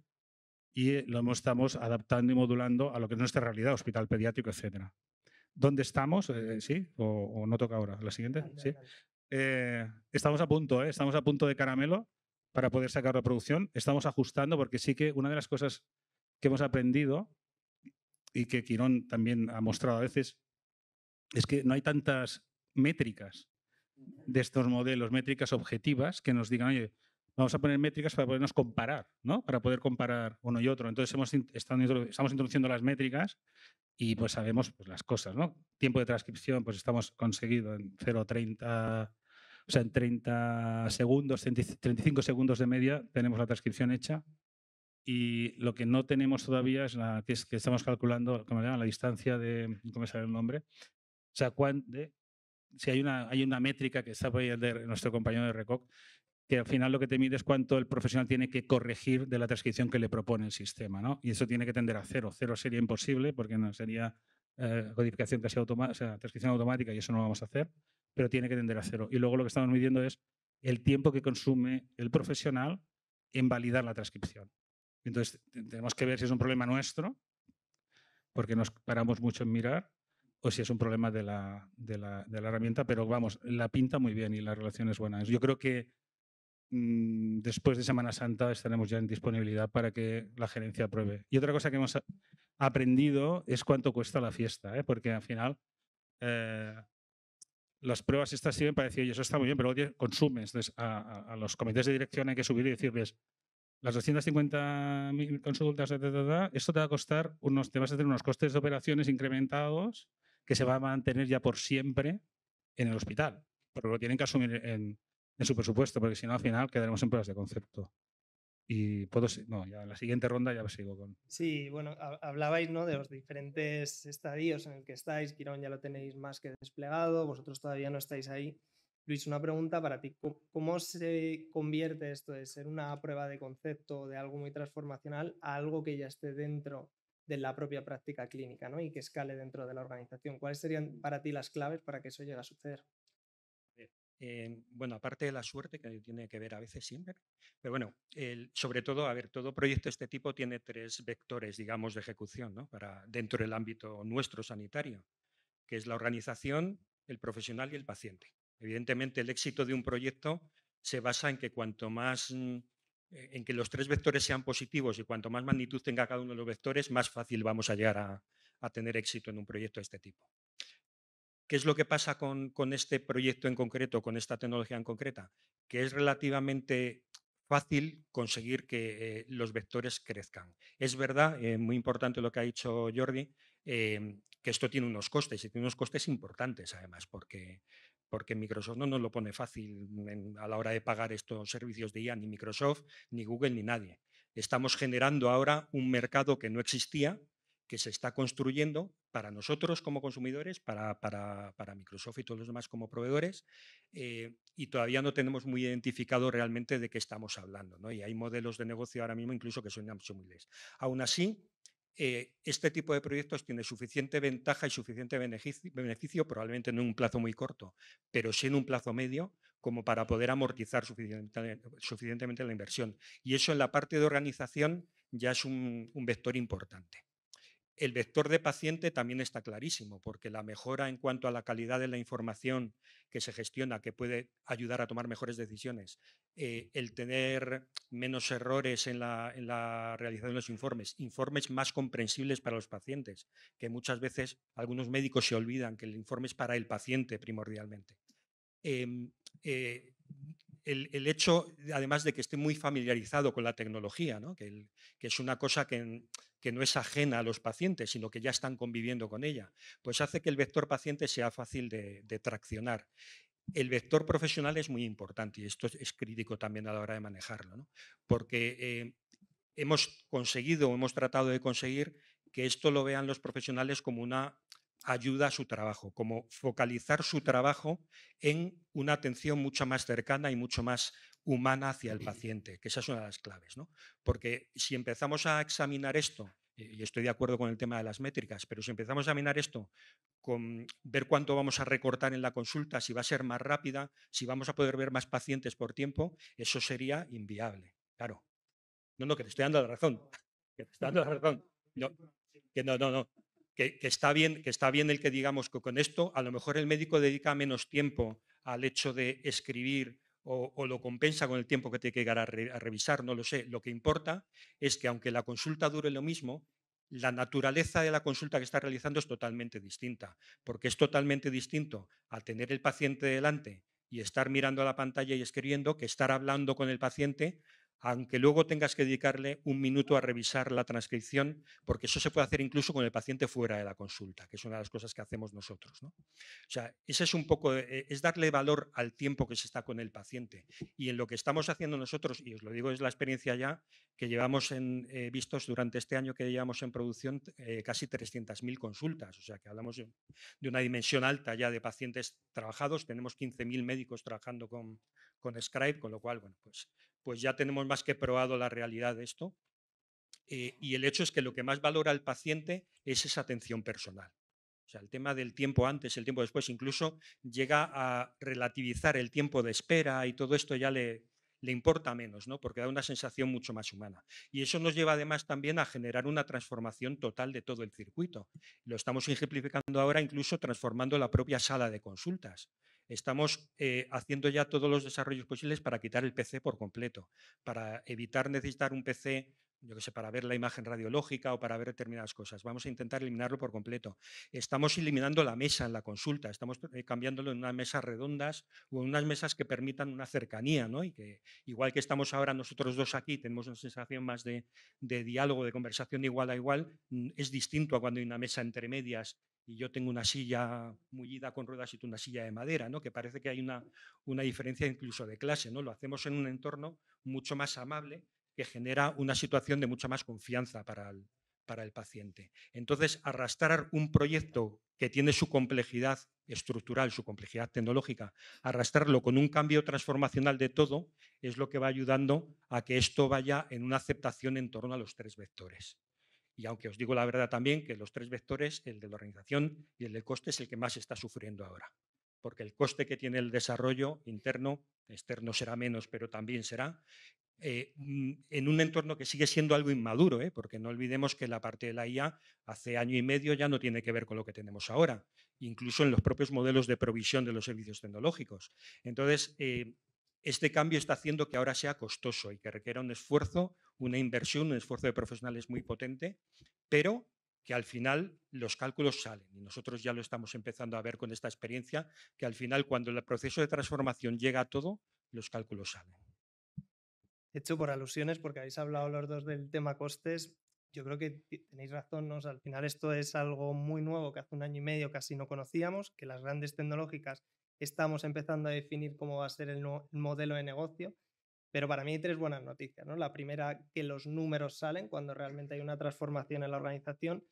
y lo estamos adaptando y modulando a lo que es nuestra realidad, hospital pediátrico, etcétera. ¿Dónde estamos? ¿Sí? ¿O no toca ahora? ¿La siguiente? Sí. Estamos a punto de caramelo para poder sacar la producción. Estamos ajustando porque sí que una de las cosas que hemos aprendido y que Quirón también ha mostrado a veces es que no hay tantas métricas de estos modelos, métricas objetivas que nos digan, oye, vamos a poner métricas para podernos comparar, ¿no?, para poder comparar uno y otro. Entonces estamos introduciendo las métricas y pues sabemos pues, las cosas, ¿no? Tiempo de transcripción, pues estamos conseguido en 0,30, o sea, en 30 segundos, 35 segundos de media tenemos la transcripción hecha. Y lo que no tenemos todavía es que estamos calculando, ¿cómo se llama?, la distancia de, ¿cómo me sale el nombre? O sea, si hay una métrica que está por ahí de nuestro compañero de Recoq, que al final lo que te mide es cuánto el profesional tiene que corregir de la transcripción que le propone el sistema, ¿no? Y eso tiene que tender a 0. 0 sería imposible porque no sería codificación casi automática, o sea, transcripción automática, y eso no lo vamos a hacer, pero tiene que tender a 0. Y luego lo que estamos midiendo es el tiempo que consume el profesional en validar la transcripción. Entonces, tenemos que ver si es un problema nuestro, porque nos paramos mucho en mirar, o si es un problema de la herramienta, pero vamos, la pinta muy bien y la relación es buena. Yo creo que después de Semana Santa estaremos ya en disponibilidad para que la gerencia apruebe. Y otra cosa que hemos aprendido es cuánto cuesta la fiesta, porque al final las pruebas estas sirven para decir, oye, eso está muy bien, pero oye, consumes. Entonces, a los comités de dirección hay que subir y decirles, las 250.000 consultas, esto te va a costar te vas a tener unos costes de operaciones incrementados que se va a mantener ya por siempre en el hospital, porque lo tienen que asumir en su presupuesto, porque si no, al final quedaremos en pruebas de concepto. Y ya en la siguiente ronda ya sigo con... Sí, bueno, hablabais, ¿no?, de los diferentes estadios en el que estáis. Quirón ya lo tenéis más que desplegado, vosotros todavía no estáis ahí. Luis, una pregunta para ti. ¿Cómo se convierte esto de ser una prueba de concepto, de algo muy transformacional, a algo que ya esté dentro de la propia práctica clínica, ¿no?, y que escale dentro de la organización? ¿Cuáles serían para ti las claves para que eso llegue a suceder? Bueno, aparte de la suerte, que tiene que ver a veces siempre, pero bueno, sobre todo, a ver, todo proyecto de este tipo tiene 3 vectores, digamos, de ejecución, ¿no?, dentro del ámbito nuestro sanitario, que es la organización, el profesional y el paciente. Evidentemente, el éxito de un proyecto se basa en que cuanto más, en que los 3 vectores sean positivos y cuanto más magnitud tenga cada uno de los vectores, más fácil vamos a llegar a tener éxito en un proyecto de este tipo. ¿Qué es lo que pasa con este proyecto en concreto, con esta tecnología en concreta? Que es relativamente fácil conseguir que los vectores crezcan. Es verdad, muy importante lo que ha dicho Jordi, que esto tiene unos costes, y tiene unos costes importantes además, porque Microsoft no nos lo pone fácil a la hora de pagar estos servicios de IA, ni Microsoft, ni Google, ni nadie. Estamos generando ahora un mercado que no existía, que se está construyendo para nosotros como consumidores, para Microsoft y todos los demás como proveedores, y todavía no tenemos muy identificado realmente de qué estamos hablando, ¿no? Y hay modelos de negocio ahora mismo incluso que son asumibles. Aún así, este tipo de proyectos tiene suficiente ventaja y suficiente beneficio, probablemente no en un plazo muy corto, pero sí en un plazo medio, como para poder amortizar suficientemente la inversión. Y eso en la parte de organización ya es un vector importante. El vector de paciente también está clarísimo, porque la mejora en cuanto a la calidad de la información que se gestiona, que puede ayudar a tomar mejores decisiones, el tener menos errores en la realización de los informes más comprensibles para los pacientes, que muchas veces algunos médicos se olvidan que el informe es para el paciente primordialmente. El hecho, además de que esté muy familiarizado con la tecnología, ¿no?, que es una cosa que no es ajena a los pacientes, sino que ya están conviviendo con ella, pues hace que el vector paciente sea fácil de traccionar. El vector profesional es muy importante y esto es crítico también a la hora de manejarlo, ¿no?, porque hemos tratado de conseguir que esto lo vean los profesionales como una ayuda a su trabajo, como focalizar su trabajo en una atención mucho más cercana y mucho más humana hacia el paciente, que esa es una de las claves, ¿no? Porque si empezamos a examinar esto, y estoy de acuerdo con el tema de las métricas, pero si empezamos a examinar esto con ver cuánto vamos a recortar en la consulta, si va a ser más rápida, si vamos a poder ver más pacientes por tiempo, eso sería inviable, claro. No, que te estoy dando la razón. Que te estoy dando la razón. No. Que está bien el que digamos que con esto a lo mejor el médico dedica menos tiempo al hecho de escribir o lo compensa con el tiempo que tiene que llegar a revisar, no lo sé. Lo que importa es que aunque la consulta dure lo mismo, la naturaleza de la consulta que está realizando es totalmente distinta, porque es totalmente distinto a tener el paciente delante y estar mirando a la pantalla y escribiendo que estar hablando con el paciente, aunque luego tengas que dedicarle un minuto a revisar la transcripción, porque eso se puede hacer incluso con el paciente fuera de la consulta, que es una de las cosas que hacemos nosotros, ¿no? O sea, ese es un poco, es darle valor al tiempo que se está con el paciente. Y en lo que estamos haciendo nosotros, y os lo digo, es la experiencia ya que llevamos vistos durante este año que llevamos en producción casi 300.000 consultas, o sea, que hablamos de una dimensión alta ya de pacientes trabajados, tenemos 15.000 médicos trabajando con Scribe, con lo cual, bueno, pues ya tenemos más que probado la realidad de esto, y el hecho es que lo que más valora al paciente es esa atención personal. O sea, el tema del tiempo antes, el tiempo después, incluso llega a relativizar el tiempo de espera y todo esto ya le le importa menos, ¿no? Porque da una sensación mucho más humana. Y eso nos lleva además también a generar una transformación total de todo el circuito. Lo estamos ejemplificando ahora incluso transformando la propia sala de consultas. Estamos haciendo ya todos los desarrollos posibles para quitar el PC por completo, para evitar necesitar un PC, yo que sé, para ver la imagen radiológica o para ver determinadas cosas. Vamos a intentar eliminarlo por completo. Estamos eliminando la mesa en la consulta, estamos cambiándolo en unas mesas redondas o en unas mesas que permitan una cercanía, ¿no? Y que, igual que estamos ahora nosotros dos aquí, tenemos una sensación más de diálogo, de conversación igual a igual, es distinto a cuando hay una mesa entre medias y yo tengo una silla mullida con ruedas y tú una silla de madera, ¿no? Que parece que hay una diferencia incluso de clase, ¿no? Lo hacemos en un entorno mucho más amable que genera una situación de mucha más confianza para el paciente. Entonces, arrastrar un proyecto que tiene su complejidad estructural, su complejidad tecnológica, arrastrarlo con un cambio transformacional de todo, es lo que va ayudando a que esto vaya en una aceptación en torno a los 3 vectores. Y aunque os digo la verdad también que los 3 vectores, el de la organización y el del coste, es el que más está sufriendo ahora. Porque el coste que tiene el desarrollo interno, externo será menos, pero también será, en un entorno que sigue siendo algo inmaduro, porque no olvidemos que la parte de la IA hace año y medio ya no tiene que ver con lo que tenemos ahora, incluso en los propios modelos de provisión de los servicios tecnológicos. Entonces, este cambio está haciendo que ahora sea costoso y que requiera un esfuerzo, una inversión, un esfuerzo de profesionales muy potente, pero que al final los cálculos salen. Y nosotros ya lo estamos empezando a ver con esta experiencia, que al final cuando el proceso de transformación llega a todo, los cálculos salen. De hecho, por alusiones, porque habéis hablado los dos del tema costes, yo creo que tenéis razón, ¿no? O sea, al final esto es algo muy nuevo que hace un año y medio casi no conocíamos, que las grandes tecnológicas estamos empezando a definir cómo va a ser el modelo de negocio, pero para mí hay 3 buenas noticias, ¿no? La primera, que los números salen cuando realmente hay una transformación en la organización.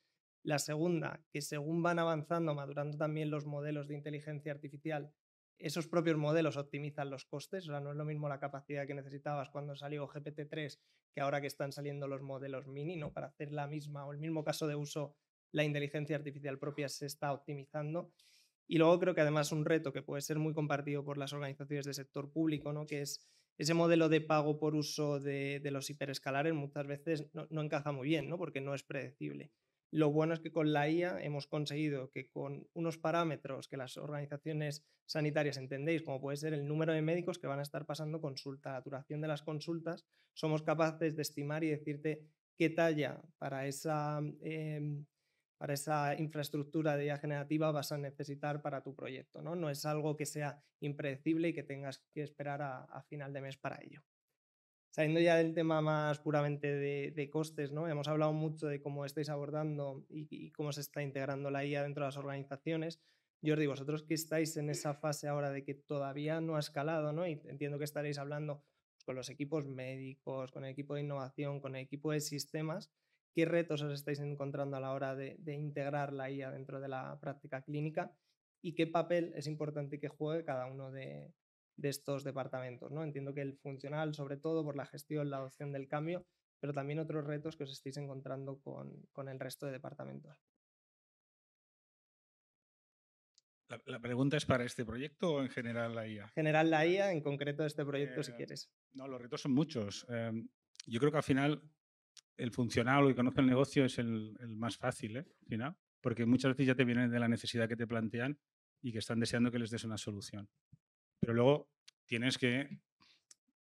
La segunda, que según van avanzando, madurando también los modelos de inteligencia artificial, esos propios modelos optimizan los costes. O sea, no es lo mismo la capacidad que necesitabas cuando salió GPT-3 que ahora que están saliendo los modelos mini, ¿no? Para hacer la misma o el mismo caso de uso, la inteligencia artificial propia se está optimizando. Y luego creo que además un reto que puede ser muy compartido por las organizaciones del sector público, ¿no? Que es ese modelo de pago por uso de los hiperescalares muchas veces no encaja muy bien, ¿no? Porque no es predecible. Lo bueno es que con la IA hemos conseguido que con unos parámetros que las organizaciones sanitarias entendéis, como puede ser el número de médicos que van a estar pasando consulta, la duración de las consultas, somos capaces de estimar y decirte qué talla para esa infraestructura de IA generativa vas a necesitar para tu proyecto, ¿no? No es algo que sea impredecible y que tengas que esperar a final de mes para ello. Saliendo ya del tema más puramente de costes, ¿no? Hemos hablado mucho de cómo estáis abordando y cómo se está integrando la IA dentro de las organizaciones. Jordi, vosotros que estáis en esa fase ahora de que todavía no ha escalado, ¿no? Y entiendo que estaréis hablando con los equipos médicos, con el equipo de innovación, con el equipo de sistemas. ¿Qué retos os estáis encontrando a la hora de integrar la IA dentro de la práctica clínica? ¿Y qué papel es importante que juegue cada uno de estos departamentos, ¿no? Entiendo que el funcional, sobre todo por la gestión, la adopción del cambio, pero también otros retos que os estéis encontrando con el resto de departamentos. ¿La pregunta es para este proyecto o en general la IA? En general la IA, en concreto este proyecto, si quieres. No, los retos son muchos. Yo creo que al final el funcional o el que conoce el negocio es el más fácil, al final, porque muchas veces ya te vienen de la necesidad que te plantean y que están deseando que les des una solución. Pero luego tienes que,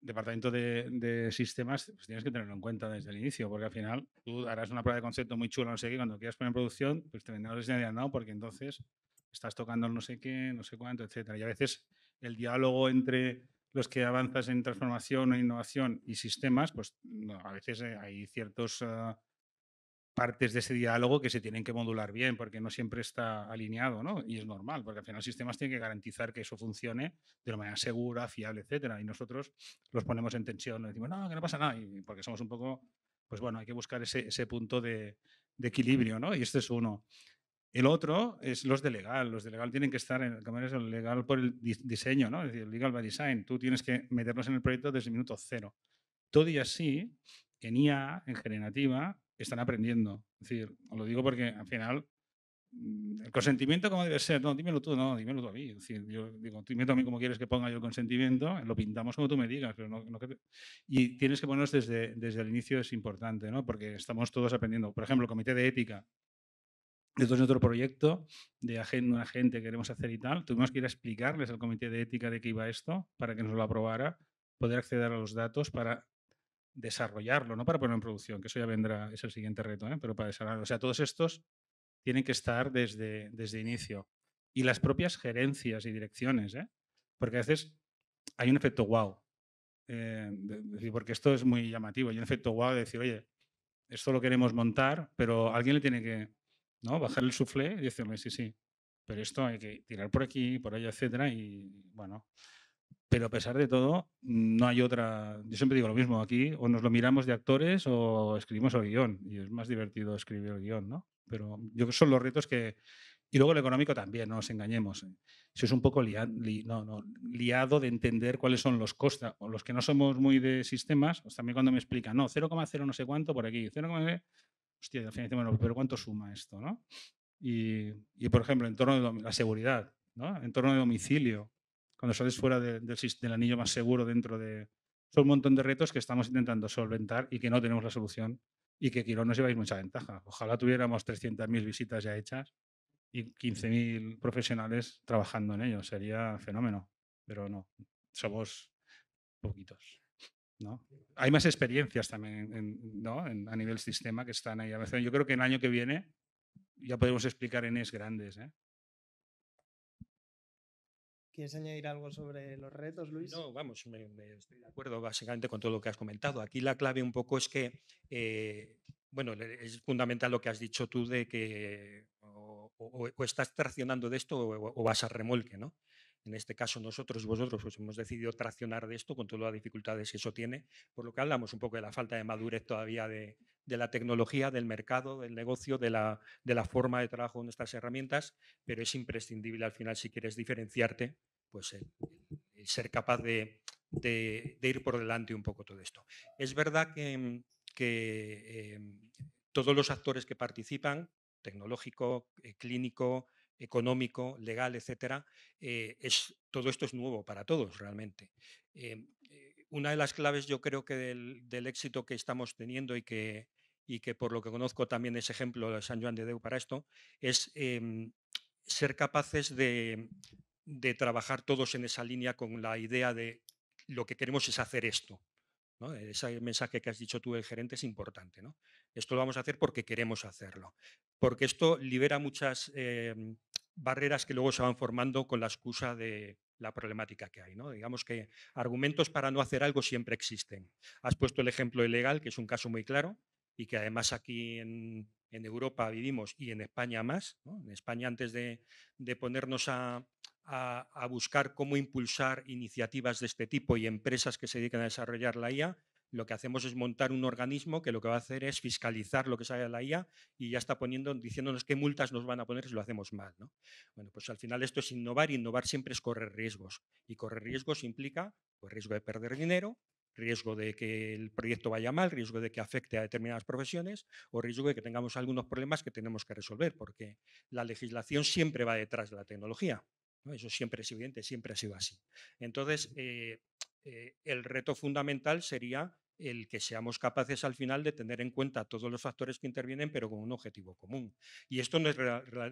departamento de sistemas, pues tienes que tenerlo en cuenta desde el inicio, porque al final tú harás una prueba de concepto muy chula, no sé qué, cuando quieras poner en producción, pues te vendrán los de no, porque entonces estás tocando no sé qué, no sé cuánto, etcétera. Y a veces el diálogo entre los que avanzas en transformación o innovación y sistemas, pues no, a veces hay ciertos partes de ese diálogo que se tienen que modular bien, porque no siempre está alineado, ¿no? Y es normal, porque al final los sistemas tienen que garantizar que eso funcione de una manera segura, fiable, etcétera. Y nosotros los ponemos en tensión, nos decimos, no, que no pasa nada, y porque somos un poco, pues bueno, hay que buscar ese punto de equilibrio, ¿no? Y este es uno. El otro es los de legal. Los de legal tienen que estar en el legal por el diseño, ¿no? Es decir, legal by design. Tú tienes que meterlos en el proyecto desde el minuto 0. Todo y así, en IA, en generativa, están aprendiendo. Es decir, os lo digo porque al final el consentimiento, ¿cómo debe ser? No, dímelo tú, no, dímelo tú a mí. Es decir, yo digo, dime tú a mí cómo quieres que ponga yo el consentimiento, lo pintamos como tú me digas, pero no que y tienes que ponernos desde el inicio, es importante, ¿no? Porque estamos todos aprendiendo. Por ejemplo, el comité de ética. Esto es otro proyecto de una gente que queremos hacer y tal. Tuvimos que ir a explicarles al comité de ética de qué iba esto para que nos lo aprobara, poder acceder a los datos para desarrollarlo, no para ponerlo en producción, que eso ya vendrá, es el siguiente reto, ¿eh? Pero para desarrollarlo. O sea, todos estos tienen que estar desde inicio. Y las propias gerencias y direcciones, ¿eh? Porque a veces hay un efecto wow. Porque esto es muy llamativo. Hay un efecto wow de decir, oye, esto lo queremos montar, pero alguien le tiene que, ¿no?, bajar el soufflé y decirle, sí, sí, pero esto hay que tirar por aquí, por allá, etcétera. Y bueno, pero a pesar de todo, no hay otra. Yo siempre digo lo mismo, aquí o nos lo miramos de actores o escribimos el guión, y es más divertido escribir el guión, ¿no? Pero yo creo que son los retos que. Y luego el económico también, no nos engañemos. Eso es un poco liado de entender cuáles son los costes. O los que no somos muy de sistemas, pues también cuando me explican, no, 0,0 no sé cuánto por aquí, 0,9. Hostia, al final decimos, bueno, pero ¿cuánto suma esto, no? Y por ejemplo, en torno de la seguridad, ¿no? En torno de domicilio, cuando sales fuera del anillo más seguro dentro de. Son un montón de retos que estamos intentando solventar y que no tenemos la solución y que Quirón nos lleváis mucha ventaja. Ojalá tuviéramos 300.000 visitas ya hechas y 15.000 profesionales trabajando en ello. Sería fenómeno, pero no, somos poquitos, ¿no? Hay más experiencias también, ¿no?, a nivel sistema que están ahí. Yo creo que el año que viene ya podemos explicar ENEs grandes, ¿eh? ¿Quieres añadir algo sobre los retos, Luis? No, vamos, estoy de acuerdo básicamente con todo lo que has comentado. Aquí la clave un poco es que, bueno, es fundamental lo que has dicho tú de que o estás traccionando de esto o vas a remolque, ¿no? En este caso nosotros y vosotros pues, hemos decidido traccionar de esto con todas las dificultades que eso tiene, por lo que hablamos un poco de la falta de madurez todavía de la tecnología, del mercado, del negocio, de la forma de trabajo con estas herramientas, pero es imprescindible al final si quieres diferenciarte, pues el ser capaz de ir por delante un poco todo esto. Es verdad que todos los actores que participan, tecnológico, clínico, económico, legal, etcétera, todo esto es nuevo para todos realmente. Una de las claves, yo creo que del éxito que estamos teniendo y que por lo que conozco también es ejemplo de San Joan de Déu para esto, es ser capaces de trabajar todos en esa línea con la idea de lo que queremos es hacer esto, ¿no? Ese mensaje que has dicho tú del gerente es importante, ¿no? Esto lo vamos a hacer porque queremos hacerlo, porque esto libera muchas barreras que luego se van formando con la excusa de la problemática que hay, ¿no? Digamos que argumentos para no hacer algo siempre existen. Has puesto el ejemplo ilegal, que es un caso muy claro y que además aquí en Europa vivimos y en España más, ¿no? En España antes de ponernos a buscar cómo impulsar iniciativas de este tipo y empresas que se dedican a desarrollar la IA, lo que hacemos es montar un organismo que lo que va a hacer es fiscalizar lo que sale de la IA y ya está diciéndonos qué multas nos van a poner si lo hacemos mal, ¿no? Bueno, pues al final esto es innovar y innovar siempre es correr riesgos. Y correr riesgos implica pues, riesgo de perder dinero, riesgo de que el proyecto vaya mal, riesgo de que afecte a determinadas profesiones o riesgo de que tengamos algunos problemas que tenemos que resolver, porque la legislación siempre va detrás de la tecnología, ¿no? Eso siempre es evidente, siempre ha sido así. Entonces, el reto fundamental sería el que seamos capaces al final de tener en cuenta todos los factores que intervienen, pero con un objetivo común. Y esto no es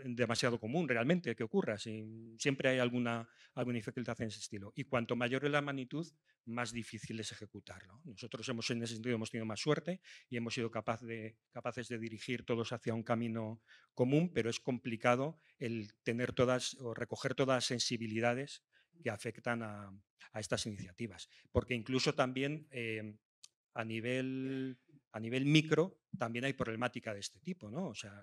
demasiado común realmente que ocurra, siempre hay alguna dificultad en ese estilo. Y cuanto mayor es la magnitud, más difícil es ejecutarlo. Nosotros en ese sentido hemos tenido más suerte y hemos sido capaces de dirigir todos hacia un camino común, pero es complicado el tener todas o recoger todas las sensibilidades que afectan a estas iniciativas. Porque incluso también a nivel micro también hay problemática de este tipo, ¿no? O sea,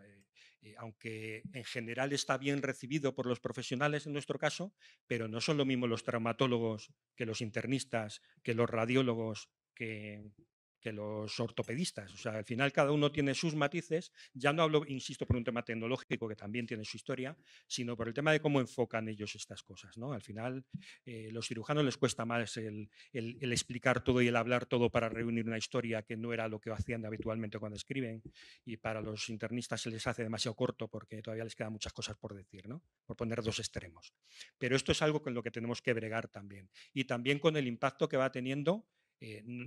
aunque en general está bien recibido por los profesionales en nuestro caso, pero no son lo mismo los traumatólogos que los internistas, que los radiólogos, que que los ortopedistas. O sea, al final cada uno tiene sus matices. Ya no hablo, insisto, por un tema tecnológico que también tiene su historia, sino por el tema de cómo enfocan ellos estas cosas, ¿no? Al final, los cirujanos les cuesta más el explicar todo y el hablar todo para reunir una historia, que no era lo que hacían habitualmente cuando escriben, y para los internistas se les hace demasiado corto porque todavía les quedan muchas cosas por decir, ¿no? Por poner dos extremos. Pero esto es algo con lo que tenemos que bregar también. Y también con el impacto que va teniendo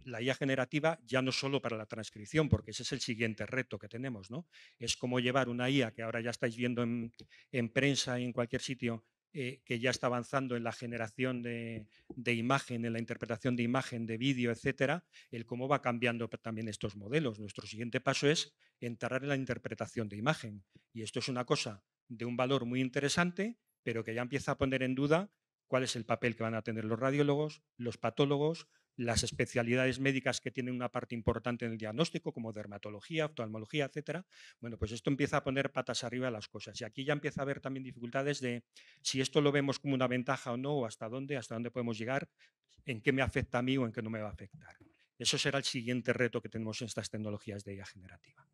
la IA generativa, ya no solo para la transcripción, porque ese es el siguiente reto que tenemos, ¿no? Es cómo llevar una IA que ahora ya estáis viendo en prensa y en cualquier sitio, que ya está avanzando en la generación de imagen, en la interpretación de imagen, de vídeo, etcétera, el cómo va cambiando también estos modelos. Nuestro siguiente paso es entrar en la interpretación de imagen. Y esto es una cosa de un valor muy interesante, pero que ya empieza a poner en duda cuál es el papel que van a tener los radiólogos, los patólogos, las especialidades médicas que tienen una parte importante en el diagnóstico, como dermatología, oftalmología, etcétera. Bueno, pues esto empieza a poner patas arriba a las cosas. Y aquí ya empieza a haber también dificultades de si esto lo vemos como una ventaja o no, o hasta dónde podemos llegar, en qué me afecta a mí o en qué no me va a afectar. Eso será el siguiente reto que tenemos en estas tecnologías de IA generativa.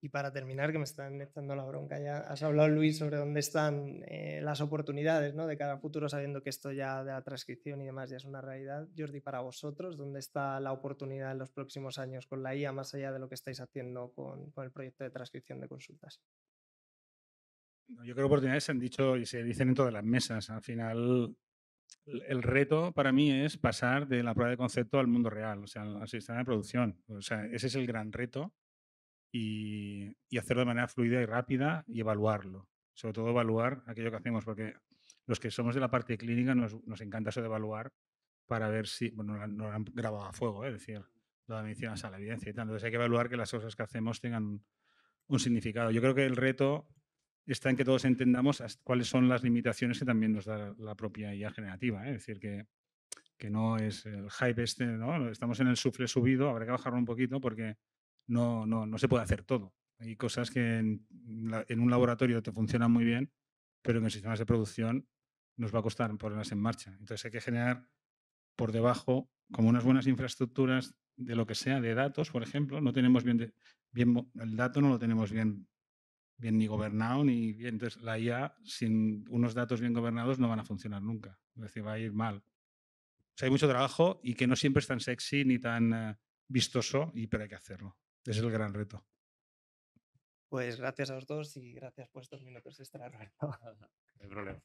Y para terminar, que me están echando la bronca ya, has hablado, Luis, sobre dónde están las oportunidades, ¿no?, de cara a futuro, sabiendo que esto ya de la transcripción y demás ya es una realidad. Jordi, para vosotros, ¿dónde está la oportunidad en los próximos años con la IA, más allá de lo que estáis haciendo con el proyecto de transcripción de consultas? Yo creo que oportunidades se han dicho y se dicen en todas las mesas. Al final, el reto para mí es pasar de la prueba de concepto al mundo real, o sea, al sistema de producción. O sea, ese es el gran reto. Y hacerlo de manera fluida y rápida y evaluarlo. Sobre todo evaluar aquello que hacemos, porque los que somos de la parte clínica nos encanta eso de evaluar para ver si, bueno, no lo han grabado a fuego, es decir, la medicina a la evidencia y tal. Entonces hay que evaluar que las cosas que hacemos tengan un significado. Yo creo que el reto está en que todos entendamos cuáles son las limitaciones que también nos da la propia IA generativa. Es decir, que no es el hype este, ¿no? Estamos en el sufle subido, habrá que bajarlo un poquito porque no se puede hacer todo. Hay cosas que en un laboratorio te funcionan muy bien, pero en los sistemas de producción nos va a costar ponerlas en marcha. Entonces hay que generar por debajo como unas buenas infraestructuras de lo que sea, de datos, por ejemplo. No tenemos bien el dato no lo tenemos bien ni gobernado ni bien. Entonces la IA sin unos datos bien gobernados no van a funcionar nunca. Es decir, va a ir mal. O sea, hay mucho trabajo y que no siempre es tan sexy ni tan vistoso, pero hay que hacerlo. Ese es el gran reto. Pues gracias a los dos y gracias por estos minutos de estar, Roberto. No hay problema.